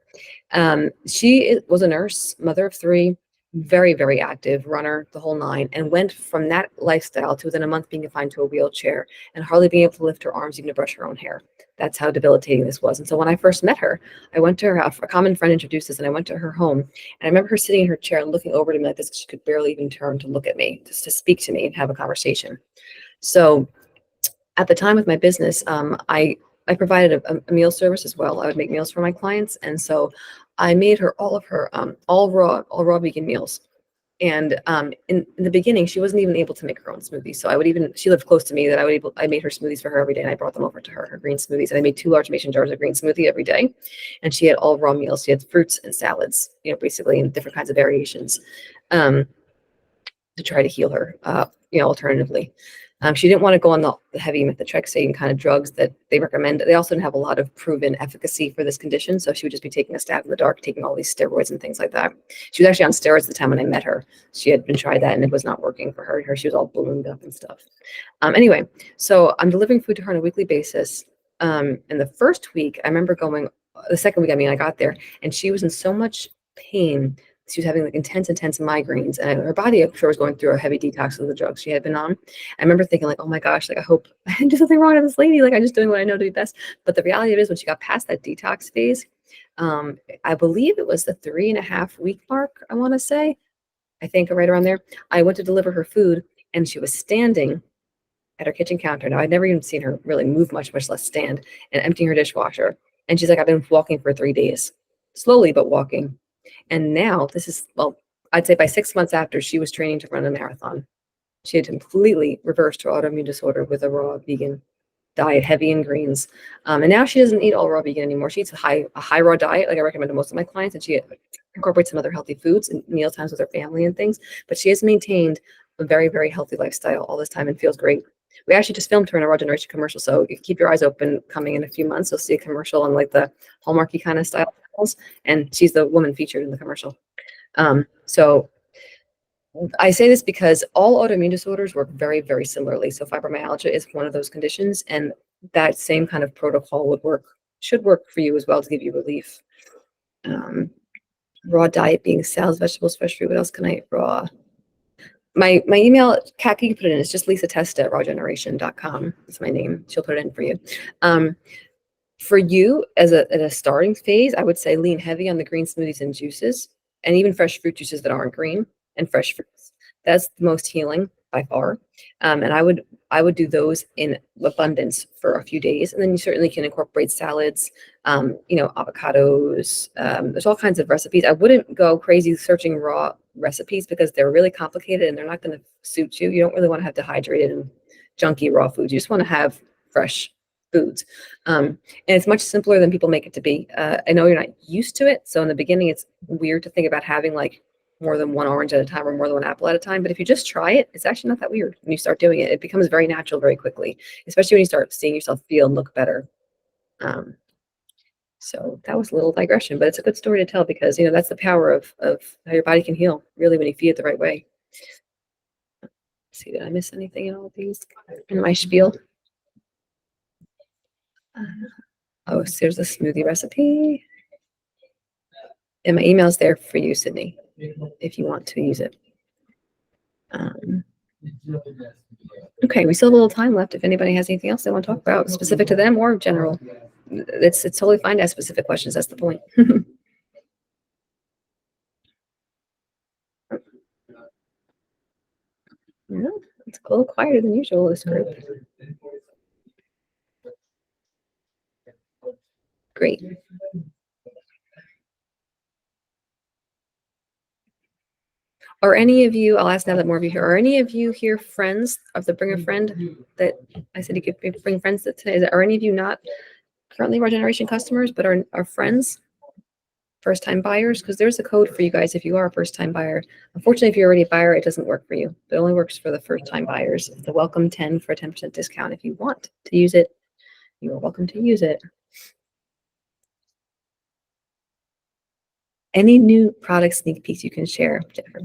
Speaker 2: She was a nurse, mother of 3, very, very active, runner, the whole 9, and went from that lifestyle to within a month being confined to a wheelchair and hardly being able to lift her arms, even to brush her own hair. That's how debilitating this was. And so when I first met her, I went to her house, a common friend introduced us, and I went to her home. And I remember her sitting in her chair and looking over to me like this. She could barely even turn to look at me, just to speak to me and have a conversation. So at the time with my business, I provided a meal service as well. I would make meals for my clients. And so I made her all of her all raw vegan meals. And in the beginning, she wasn't even able to make her own smoothies. So she lived close to me, that I made her smoothies for her every day, and I brought them over to her green smoothies. And I made 2 large mason jars of green smoothie every day. And she had all raw meals. She had fruits and salads, basically in different kinds of variations, to try to heal her, alternatively. She didn't want to go on the heavy methotrexate kind of drugs that they recommend. They also didn't have a lot of proven efficacy for this condition. So she would just be taking a stab in the dark, taking all these steroids and things like that. She was actually on steroids at the time when I met her. She had been tried that and it was not working for her. She was all ballooned up and stuff. Anyway, so I'm delivering food to her on a weekly basis. In the first week, I remember the second week, I got there and she was in so much pain. She was having like intense migraines, and her body, I'm sure, was going through a heavy detox of the drugs she had been on. I remember thinking like, oh my gosh, like I hope I didn't do something wrong to this lady. Like I'm just doing what I know to do best. But the reality of it is when she got past that detox phase, I believe it was the 3.5 week mark, I want to say, I think right around there, I went to deliver her food and she was standing at her kitchen counter. Now I'd never even seen her really move much less stand, and emptying her dishwasher. And she's like, I've been walking for 3 days, slowly, but walking. And now this is, I'd say by 6 months after, she was training to run a marathon. She had completely reversed her autoimmune disorder with a raw vegan diet, heavy in greens. And now she doesn't eat all raw vegan anymore. She eats a high raw diet, like I recommend to most of my clients, and she incorporates some other healthy foods and meal times with her family and things. But she has maintained a very, very healthy lifestyle all this time and feels great. We actually just filmed her in a Raw Generation commercial, so you keep your eyes open. Coming in a few months, you'll see a commercial on like the Hallmarky kind of style, and she's the woman featured in the commercial. So I say this because all autoimmune disorders work very, very similarly. So fibromyalgia is one of those conditions, and that same kind of protocol should work for you as well to give you relief. Raw diet being salads, vegetables, fresh fruit. What else can I eat raw? My email, Kat, you can put it in. It's just Lisa Testa at rawgeneration.com. That's my name. She'll put it in for you. For you, at a starting phase, I would say lean heavy on the green smoothies and juices, and even fresh fruit juices that aren't green, and fresh fruits. That's the most healing by far. And I would do those in abundance for a few days. And then you certainly can incorporate salads, avocados. There's all kinds of recipes. I wouldn't go crazy searching raw recipes because they're really complicated and they're not going to suit you. You don't really want to have dehydrated and junky raw foods. You just want to have fresh foods. And it's much simpler than people make it to be. I know you're not used to it. So in the beginning, it's weird to think about having like more than one orange at a time or more than one apple at a time. But if you just try it, it's actually not that weird. When you start doing it, it becomes very natural very quickly, especially when you start seeing yourself feel and look better. So that was a little digression, but it's a good story to tell because, you know, that's the power of how your body can heal really when you feed it the right way. Let's see, did I miss anything in all of these in my spiel? Oh, so there's a smoothie recipe. And my email's there for you, Sydney, if you want to use it. Okay, we still have a little time left. If anybody has anything else they want to talk about specific to them or general, it's totally fine to ask specific questions. That's the point. Yeah, it's a little quieter than usual, this group. Great. Are any of you, I'll ask now that more of you here, are any of you here friends of the Bring a Friend that I said you could bring friends today? Are any of you not currently our generation customers, but are friends? First-time buyers, because there's a code for you guys if you are a first-time buyer. Unfortunately, if you're already a buyer, it doesn't work for you. It only works for the first-time buyers. It's a welcome 10 for a 10% discount. If you want to use it, you are welcome to use it. Any new product sneak peeks you can share, Jennifer?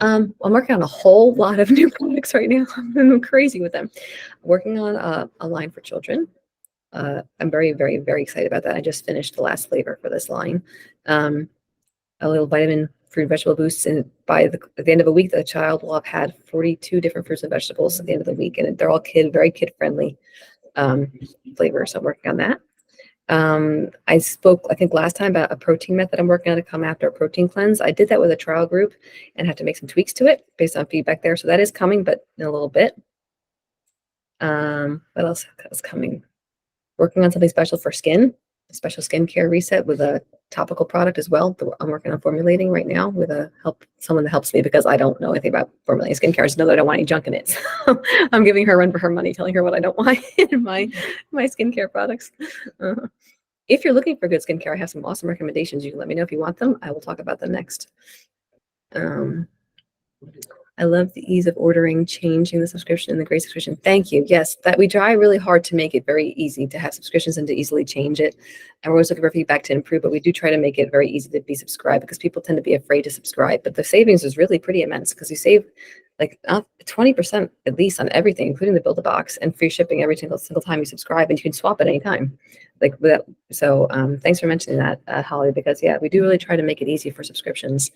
Speaker 2: I'm working on a whole lot of new products right now. I'm crazy with them. I'm working on a line for children. I'm very, very, very excited about that. I just finished the last flavor for this line. A little vitamin, fruit, and vegetable boosts. And at the end of a week, the child will have had 42 different fruits and vegetables at the end of the week. And they're all very kid-friendly flavors. So I'm working on that. I spoke, I think last time about a protein method I'm working on to come after a protein cleanse. I did that with a trial group and had to make some tweaks to it based on feedback there. So that is coming, but in a little bit. What else is coming? Working on something special for skin, a special skincare reset with a topical product as well. I'm working on formulating right now with someone that helps me because I don't know anything about formulating skincare. I just know that I don't want any junk in it. So I'm giving her a run for her money, telling her what I don't want in my skincare products. If you're looking for good skincare, I have some awesome recommendations. You can let me know if you want them. I will talk about them next. I love the ease of ordering, changing the subscription and the great subscription. Thank you. Yes, that we try really hard to make it very easy to have subscriptions and to easily change it. And we're always looking for feedback to improve, but we do try to make it very easy to be subscribed because people tend to be afraid to subscribe. But the savings is really pretty immense because you save like 20% at least on everything, including the Build-A-Box and free shipping every single time you subscribe, and you can swap at any time. Like that. So thanks for mentioning that, Holly, because yeah, we do really try to make it easy for subscriptions.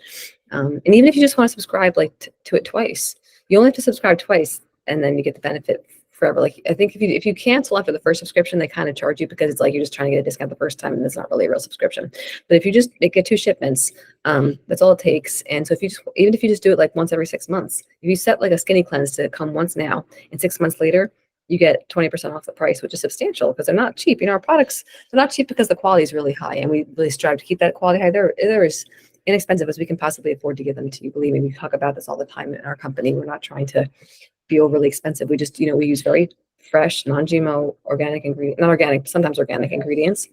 Speaker 2: And even if you just want to subscribe to it twice, you only have to subscribe twice and then you get the benefit forever. Like I think if you cancel after the first subscription, they kind of charge you because it's like you're just trying to get a discount the first time and it's not really a real subscription. But if you just get 2 shipments, that's all it takes. And so even if you just do it like once every 6 months, if you set like a skinny cleanse to come once now and 6 months later, you get 20% off the price, which is substantial because they're not cheap. You know, our products, they're not cheap because the quality is really high and we really strive to keep that quality high. They're as inexpensive as we can possibly afford to give them to you. Believe me, we talk about this all the time in our company. We're not trying to be overly expensive. We just, we use very fresh, non-GMO, organic ingredient, not organic, sometimes organic ingredients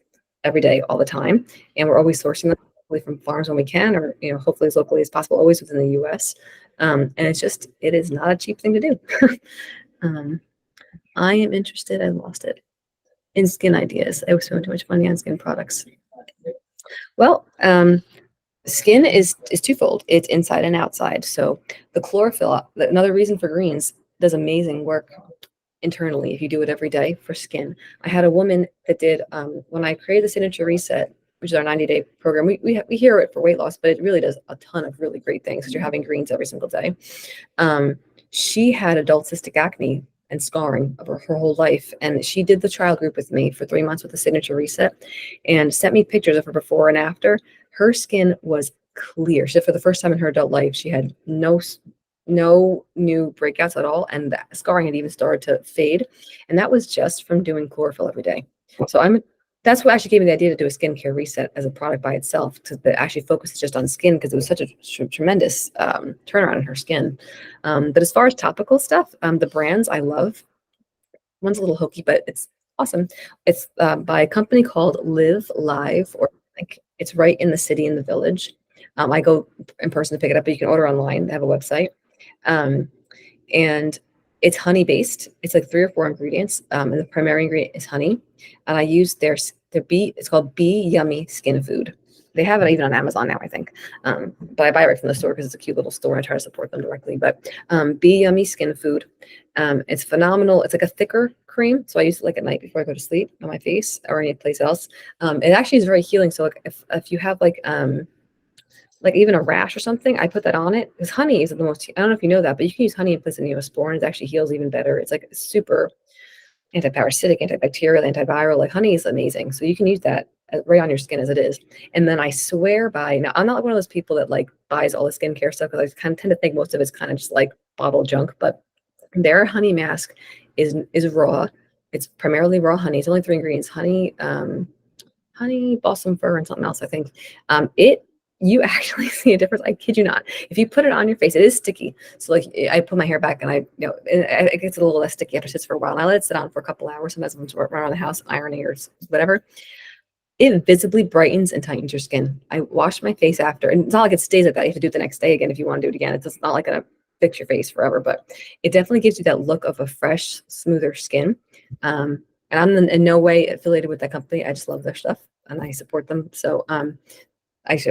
Speaker 2: every day, all the time. And we're always sourcing them from farms when we can, or, hopefully as locally as possible, always within the US. And it is not a cheap thing to do. I am interested, I lost it, in skin ideas. I was spending too much money on skin products. Well, skin is twofold. It's inside and outside. So the chlorophyll, another reason for greens, does amazing work internally if you do it every day for skin. I had a woman that did, when I created the Signature Reset, which is our 90-day program, we hear it for weight loss, but it really does a ton of really great things because you're having greens every single day. She had adult cystic acne and scarring of her whole life. And she did the trial group with me for 3 months with the Signature Reset and sent me pictures of her before and after. Her skin was clear. So for the first time in her adult life, she had no new breakouts at all. And the scarring had even started to fade. And that was just from doing chlorophyll every day. So that's what actually gave me the idea to do a skincare reset as a product by itself, to actually focus just on skin because it was such a tremendous turnaround in her skin. But as far as topical stuff, the brands I love, one's a little hokey, but it's awesome. It's by a company called Live Live, or it's right in the city in the village. I go in person to pick it up, but you can order online. They have a website. And It's honey based. It's like 3 or 4 ingredients. And the primary ingredient is honey. And I use their bee. It's called Bee Yummy Skin Food. They have it even on Amazon now, I think. But I buy it right from the store because it's a cute little store. I try to support them directly. But Bee Yummy Skin Food. It's phenomenal. It's like a thicker cream. So I use it like at night before I go to sleep on my face or any place else. It actually is very healing. So like if you have like even a rash or something, I put that on it because honey is the most, I don't know if you know that, but you can use honey in place of Neosporin. It actually heals even better. It's like super antiparasitic, antibacterial, antiviral. Like honey is amazing. So you can use that right on your skin as it is. And then I swear by, now I'm not one of those people that like buys all the skincare stuff because I kind of tend to think most of it's kind of just like bottle junk, but their honey mask is raw. It's primarily raw honey. It's only 3 ingredients: honey, honey, balsam fir, and something else, I think. You actually see a difference. I kid you not. If you put it on your face, it is sticky. So like I put my hair back and it gets a little less sticky after it sits for a while. And I let it sit on for a couple hours. Sometimes I'm around the house ironing or whatever. It visibly brightens and tightens your skin. I wash my face after, and it's not like it stays like that. You have to do it the next day again if you want to do it again. It's just not like gonna fix your face forever, but it definitely gives you that look of a fresh, smoother skin. And I'm in no way affiliated with that company. I just love their stuff and I support them. So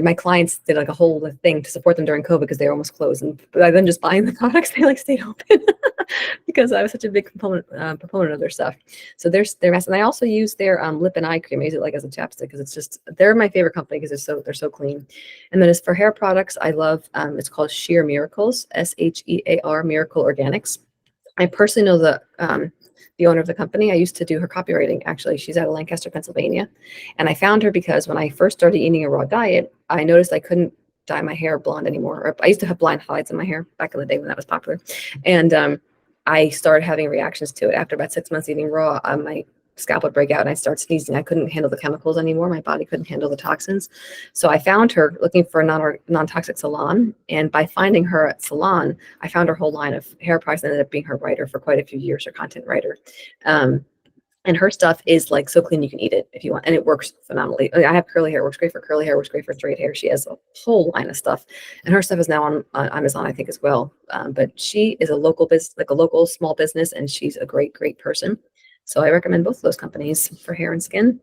Speaker 2: my clients did like a whole thing to support them during COVID because they were almost closed. And by them just buying the products, they like stayed open because I was such a big proponent of their stuff. So there's their mask. And I also use their lip and eye cream. I use it like as a chapstick because it's just, they're my favorite company because they're so clean. And then as for hair products, I love, it's called Sheer Miracles, SHEAR Miracle Organics. I personally know the owner of the company. I used to do her copywriting. Actually, she's out of Lancaster, Pennsylvania. And I found her because when I first started eating a raw diet, I noticed I couldn't dye my hair blonde anymore. I used to have blind highlights in my hair back in the day when that was popular. And I started having reactions to it. After about 6 months eating raw, my scalp would break out and I'd start sneezing. I couldn't handle the chemicals anymore. My body couldn't handle the toxins. So I found her looking for a non-toxic salon. And by finding her at salon, I found her whole line of hair products and ended up being her writer for quite a few years, her content writer. And her stuff is like so clean you can eat it if you want. And it works phenomenally. I have curly hair, works great for curly hair, works great for straight hair. She has a whole line of stuff. And her stuff is now on Amazon, I think, as well. But she is a local business, like a local small business, and she's a great, great person. So I recommend both of those companies for hair and skin.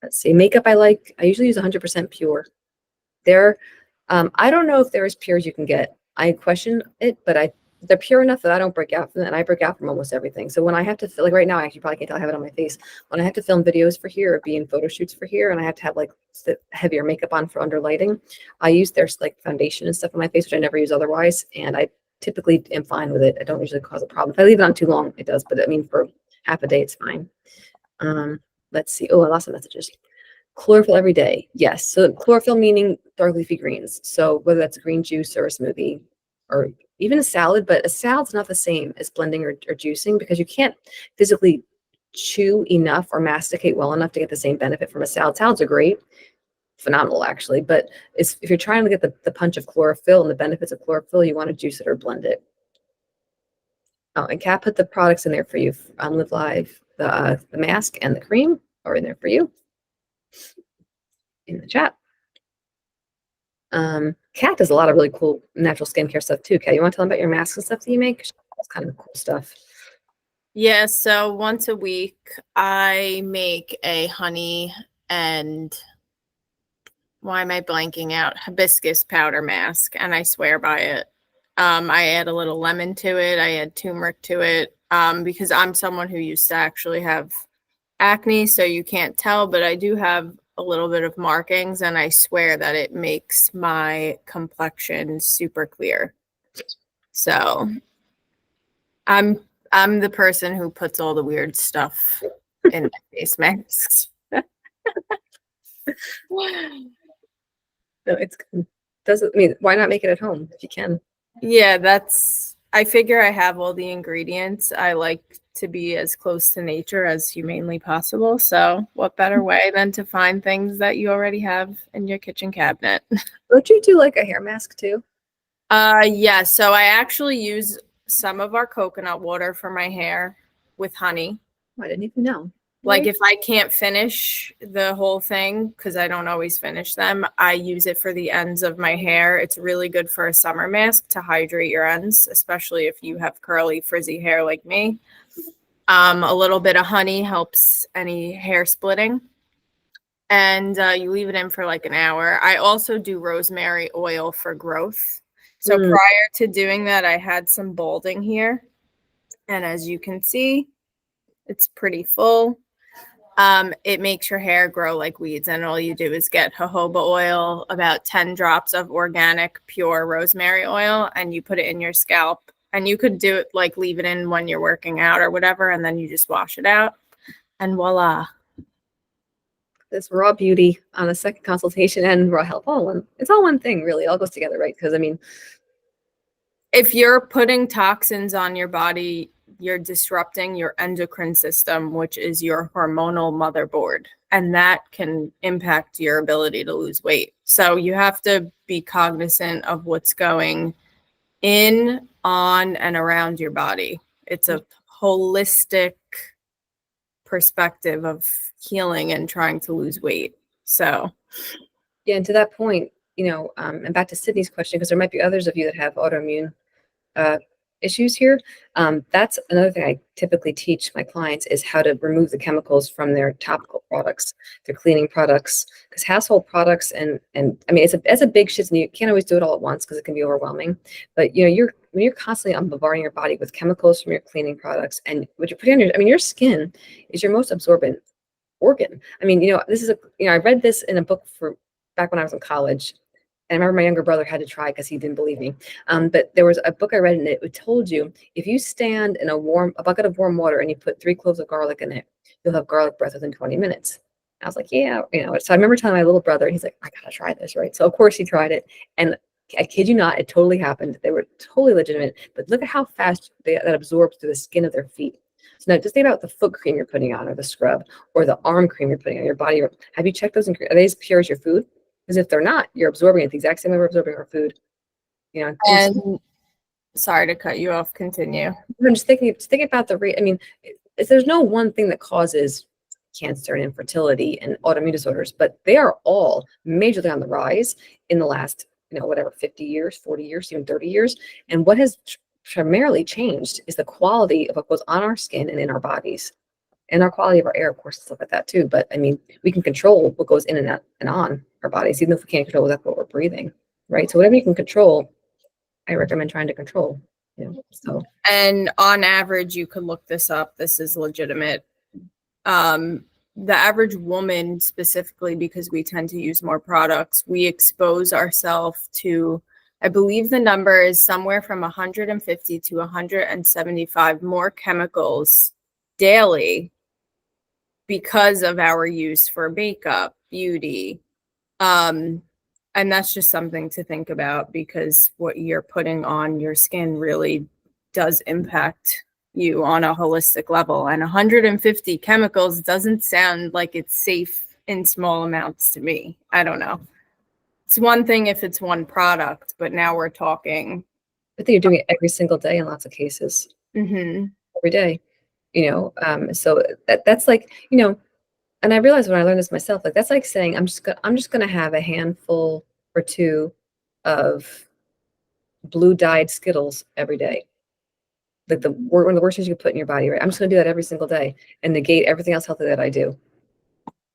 Speaker 2: Let's see, makeup I usually use 100% pure. I don't know if they're as pure as you can get. I question it, but they're pure enough that I don't break out from them, and I break out from almost everything. So when I have to like right now, I actually probably can't tell I have it on my face. When I have to film videos for here or be in photo shoots for here, and I have to have like heavier makeup on for under lighting, I use their like foundation and stuff on my face, which I never use otherwise. And I typically am fine with it. I don't usually cause a problem. If I leave it on too long, it does. But I mean, for half a day, it's fine. Let's see. Oh, I lost some messages. Chlorophyll every day. Yes. So chlorophyll meaning dark leafy greens. So whether that's a green juice or a smoothie or even a salad, but a salad's not the same as blending or juicing because you can't physically chew enough or masticate well enough to get the same benefit from a salad. Salads are great, phenomenal actually, but if you're trying to get the punch of chlorophyll and the benefits of chlorophyll, you want to juice it or blend it. Oh, and Kat put the products in there for you on Live Live. The mask and the cream are in there for you in the chat. Kat does a lot of really cool natural skincare stuff too. Kat, you want to tell them about your masks and stuff that you make? That's kind of cool stuff.
Speaker 5: Yeah, so once a week I make a honey and why am I blanking out? Hibiscus powder mask, and I swear by it. I add a little lemon to it. I add turmeric to it because I'm someone who used to actually have acne, so you can't tell, but I do have a little bit of markings, and I swear that it makes my complexion super clear. So I'm the person who puts all the weird stuff in my face masks.
Speaker 2: No, it's good. Doesn't mean why not make it at home if you can?
Speaker 5: Yeah, I figure I have all the ingredients. I like to be as close to nature as humanly possible. So what better way than to find things that you already have in your kitchen cabinet?
Speaker 2: Don't you do like a hair mask too?
Speaker 5: Yeah, so I actually use some of our coconut water for my hair with honey.
Speaker 2: I didn't even know.
Speaker 5: Like if I can't finish the whole thing, because I don't always finish them, I use it for the ends of my hair. It's really good for a summer mask to hydrate your ends, especially if you have curly, frizzy hair like me. A little bit of honey helps any hair splitting. And you leave it in for like an hour. I also do rosemary oil for growth. So prior to doing that, I had some balding here. And as you can see, it's pretty full. It makes your hair grow like weeds, and all you do is get jojoba oil, about 10 drops of organic pure rosemary oil, and you put it in your scalp. And you could do it like leave it in when you're working out or whatever, and then you just wash it out, and voila.
Speaker 2: This raw beauty on a second consultation and raw health, it's all one thing, really. It all goes together, right? Because I mean,
Speaker 5: if you're putting toxins on your body, you're disrupting your endocrine system, which is your hormonal motherboard, and that can impact your ability to lose weight. So you have to be cognizant of what's going in, on, and around your body. It's a holistic perspective of healing and trying to lose weight. So
Speaker 2: yeah, and to that point, and back to Sydney's question, because there might be others of you that have autoimmune issues here. That's another thing I typically teach my clients is how to remove the chemicals from their topical products, their cleaning products, because household products and I mean it's a big shit, and you can't always do it all at once because it can be overwhelming. But when you're constantly bombarding your body with chemicals from your cleaning products, and what you're putting on your skin is your most absorbent organ. I mean, this is I read this in a book for back when I was in college. And I remember my younger brother had to try because he didn't believe me. But there was a book I read, and it told you if you stand in a bucket of warm water and you put 3 cloves of garlic in it, you'll have garlic breath within 20 minutes. I was like, yeah, So I remember telling my little brother, he's like, I gotta try this, right? So of course he tried it, and I kid you not, it totally happened. They were totally legitimate. But look at how fast that absorbs through the skin of their feet. So now just think about the foot cream you're putting on, or the scrub, or the arm cream you're putting on your body. Have you checked those? Are they as pure as your food? Because if they're not, you're absorbing it the exact same way we're absorbing our food.
Speaker 5: And sorry to cut you off. Continue.
Speaker 2: I'm just thinking about there's no one thing that causes cancer and infertility and autoimmune disorders, but they are all majorly on the rise in the last, 50 years, 40 years, even 30 years. And what has primarily changed is the quality of what goes on our skin and in our bodies. And our quality of our air, of course, stuff like that too. But I mean, we can control what goes in and out and on our bodies, even if we can't control what we're breathing, right? So whatever you can control, I recommend trying to control. So.
Speaker 5: And on average, you could look this up. This is legitimate. The average woman, specifically, because we tend to use more products, we expose ourselves to, I believe the number is somewhere from 150 to 175 more chemicals daily, because of our use for makeup, beauty. And that's just something to think about, because what you're putting on your skin really does impact you on a holistic level. And 150 chemicals doesn't sound like it's safe in small amounts to me. I don't know. It's one thing if it's one product, but now we're talking.
Speaker 2: I think you're doing it every single day in lots of cases.
Speaker 5: Mm-hmm.
Speaker 2: Every day. So that's like, and I realized when I learned this myself, like that's like saying I'm just gonna have a handful or two of blue dyed Skittles every day. Like one of the worst things you can put in your body, right? I'm just gonna do that every single day and negate everything else healthy that I do.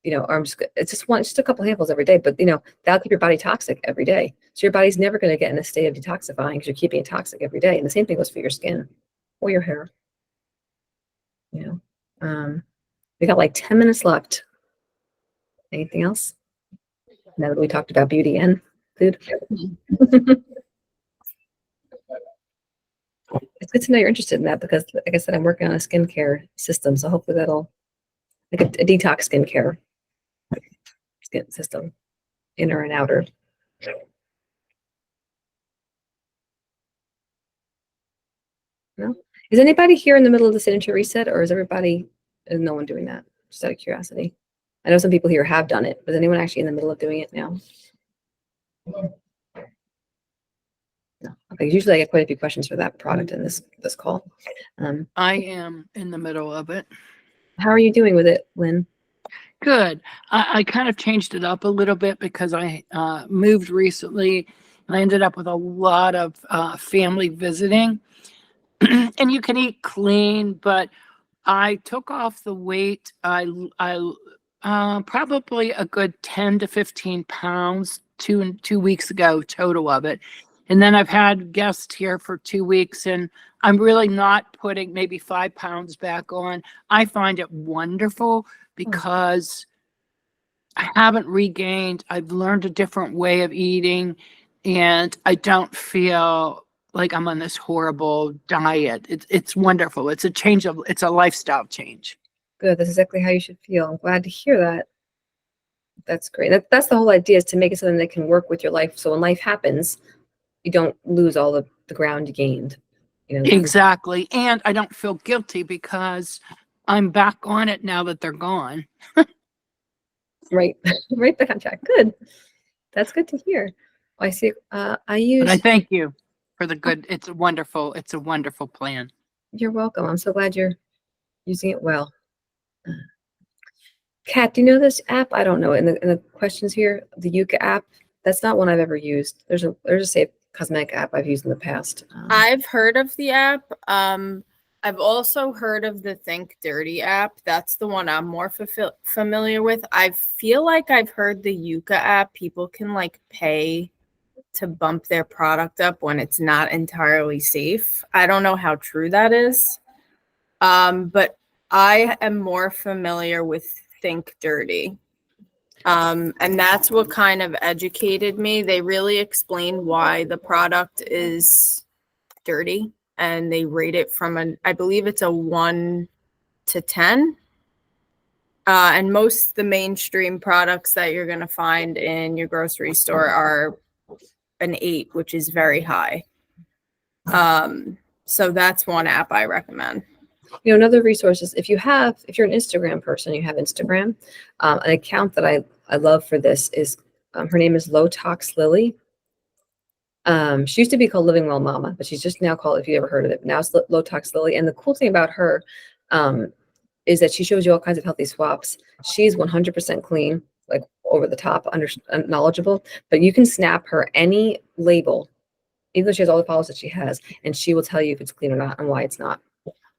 Speaker 2: Or it's just a couple handfuls every day, but that'll keep your body toxic every day. So your body's never gonna get in a state of detoxifying because you're keeping it toxic every day. And the same thing goes for your skin or your hair. We got like 10 minutes left. Anything else? Now that we talked about beauty and food. It's good to know you're interested in that because, like I said, I'm working on a skincare system. So hopefully that'll, like a detox skincare skin system, inner and outer. No? Is anybody here in the middle of the signature reset, or is no one doing that? Just out of curiosity. I know some people here have done it, but is anyone actually in the middle of doing it now? No. Okay, usually I get quite a few questions for that product in this call.
Speaker 9: I am in the middle of it.
Speaker 2: How are you doing with it, Lynn?
Speaker 9: Good. I kind of changed it up a little bit because I moved recently. I ended up with a lot of family visiting. And you can eat clean, but I took off the weight. I probably a good 10 to 15 pounds 2 weeks ago, total of it. And then I've had guests here for 2 weeks, and I'm really not putting maybe 5 pounds back on. I find it wonderful because I haven't regained. I've learned a different way of eating, and I don't feel like I'm on this horrible diet. It's wonderful. It's a lifestyle change.
Speaker 2: Good. That's exactly how you should feel. I'm glad to hear that. That's great. That's the whole idea, is to make it something that can work with your life. So when life happens, you don't lose all the ground you gained. You know,
Speaker 9: Exactly. And I don't feel guilty because I'm back on it now that they're gone.
Speaker 2: right, right back on track. Good. That's good to hear. I see. I
Speaker 9: But
Speaker 2: use.
Speaker 9: I thank you for the good. It's a wonderful plan.
Speaker 2: You're welcome. I'm so glad you're using it well. Kat, do you know this app? I don't know. In the questions here, the Yuka app. That's not one I've ever used. There's a safe cosmetic app I've used in the past.
Speaker 5: I've heard of the app. I've also heard of the Think Dirty app. That's the one I'm more familiar with. I feel like I've heard the Yuka app. People can like pay to bump their product up when it's not entirely safe. I don't know how true that is. But I am more familiar with Think Dirty. And that's what kind of educated me. They really explain why the product is dirty, and they rate it from I believe it's a 1 to 10. And most the mainstream products that you're going to find in your grocery store are an 8, which is very high. So that's one app I recommend.
Speaker 2: You know, another resource is if you're an Instagram person, you have Instagram, an account that I love for this is, her name is Low Tox Lily. She used to be called Living Well Mama, but she's just now called, if you ever heard of it, now it's Low Tox Lily. And the cool thing about her is that she shows you all kinds of healthy swaps. She's 100% clean, like over the top, knowledgeable, but you can snap her any label, even though she has all the followers that she has, and she will tell you if it's clean or not and why it's not.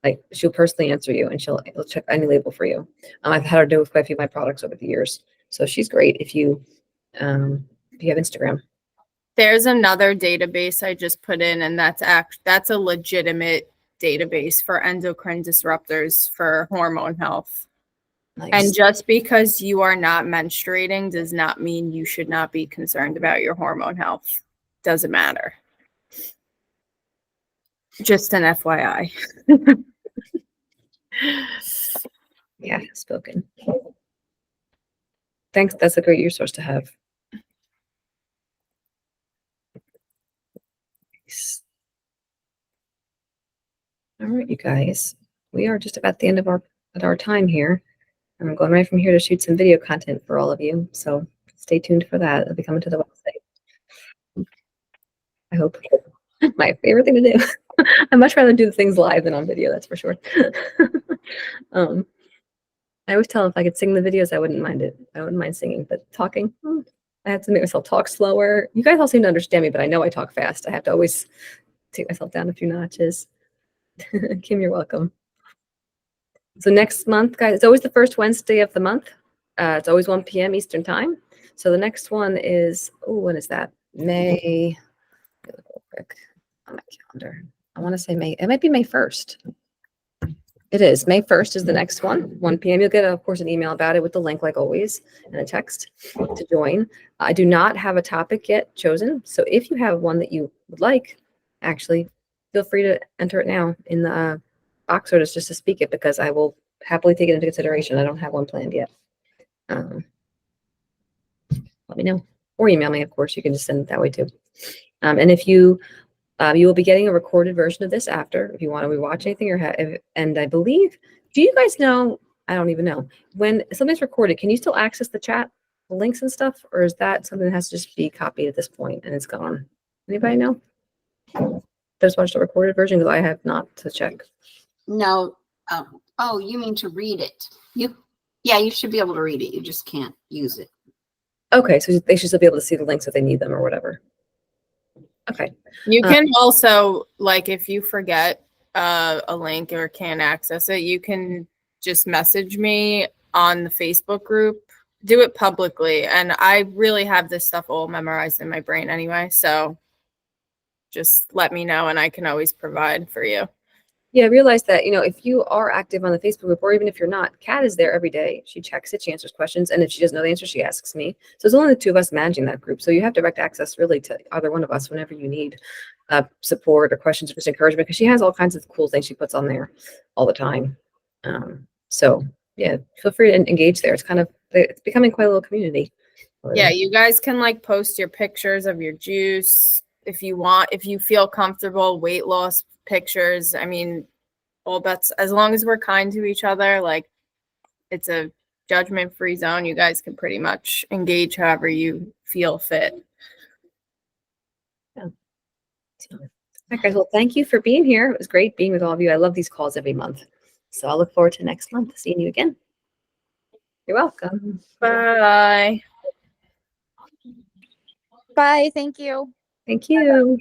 Speaker 2: Like, she'll personally answer you, and she'll check any label for you. I've had her do it with quite a few of my products over the years. So she's great if you have Instagram.
Speaker 5: There's another database I just put in, and that's a legitimate database for endocrine disruptors for hormone health.
Speaker 2: Nice.
Speaker 5: And just because you are not menstruating does not mean you should not be concerned about your hormone health. Doesn't matter. Just an FYI.
Speaker 2: Yeah, spoken. Thanks. That's a great resource to have. All right, you guys, we are just about the end of our time here. I'm going right from here to shoot some video content for all of you. So stay tuned for that. It'll be coming to the website. I hope. My favorite thing to do. I'd much rather do the things live than on video, that's for sure. I always tell them if I could sing the videos, I wouldn't mind it. I wouldn't mind singing, but talking, I have to make myself talk slower. You guys all seem to understand me, but I know I talk fast. I have to always take myself down a few notches. Kim, you're welcome. So next month, guys, it's always the first Wednesday of the month. It's always 1 p.m. Eastern time. So the next one is, when is that? May, real quick on my calendar. I want to say May, it might be May 1st. It is. May 1st is the next one, 1 p.m. You'll get, of course, an email about it with the link, like always, and a text to join. I do not have a topic yet chosen. So if you have one that you would like, actually, feel free to enter it now in the box or just to speak it, because I will happily take it into consideration. I don't have one planned yet. Let me know. Or email me, of course. You can just send it that way too. And if you will be getting a recorded version of this after, if you want to rewatch anything and I believe, do you guys know, I don't even know, when something's recorded, can you still access the chat, the links and stuff? Or is that something that has to just be copied at this point and it's gone? Anybody know? Just watched a recorded version because I have not to check.
Speaker 10: No, Oh, you mean to read it? Yeah, you should be able to read it. You just can't use it.
Speaker 2: Okay, so they should still be able to see the links if they need them or whatever. Okay.
Speaker 5: You can also, like, if you forget a link or can't access it, you can just message me on the Facebook group. Do it publicly. And I really have this stuff all memorized in my brain anyway. So just let me know and I can always provide for you.
Speaker 2: Yeah, I realized that, if you are active on the Facebook group, or even if you're not, Kat is there every day. She checks it, she answers questions, and if she doesn't know the answer, she asks me. So it's only the two of us managing that group. So you have direct access really to either one of us whenever you need support or questions or just encouragement, because she has all kinds of cool things she puts on there all the time. So yeah, feel free to engage there. It's becoming quite a little community.
Speaker 5: Yeah, you guys can like post your pictures of your juice if you want, if you feel comfortable, weight loss pictures. I mean, all bets, as long as we're kind to each other, like it's a judgment-free zone. You guys can pretty much engage however you feel fit.
Speaker 2: Yeah. So, okay, guys, well, thank you for being here. It was great being with all of you. I love these calls every month. So I'll look forward to next month seeing you again. You're welcome.
Speaker 5: Bye.
Speaker 8: Bye. Thank you.
Speaker 2: Thank you.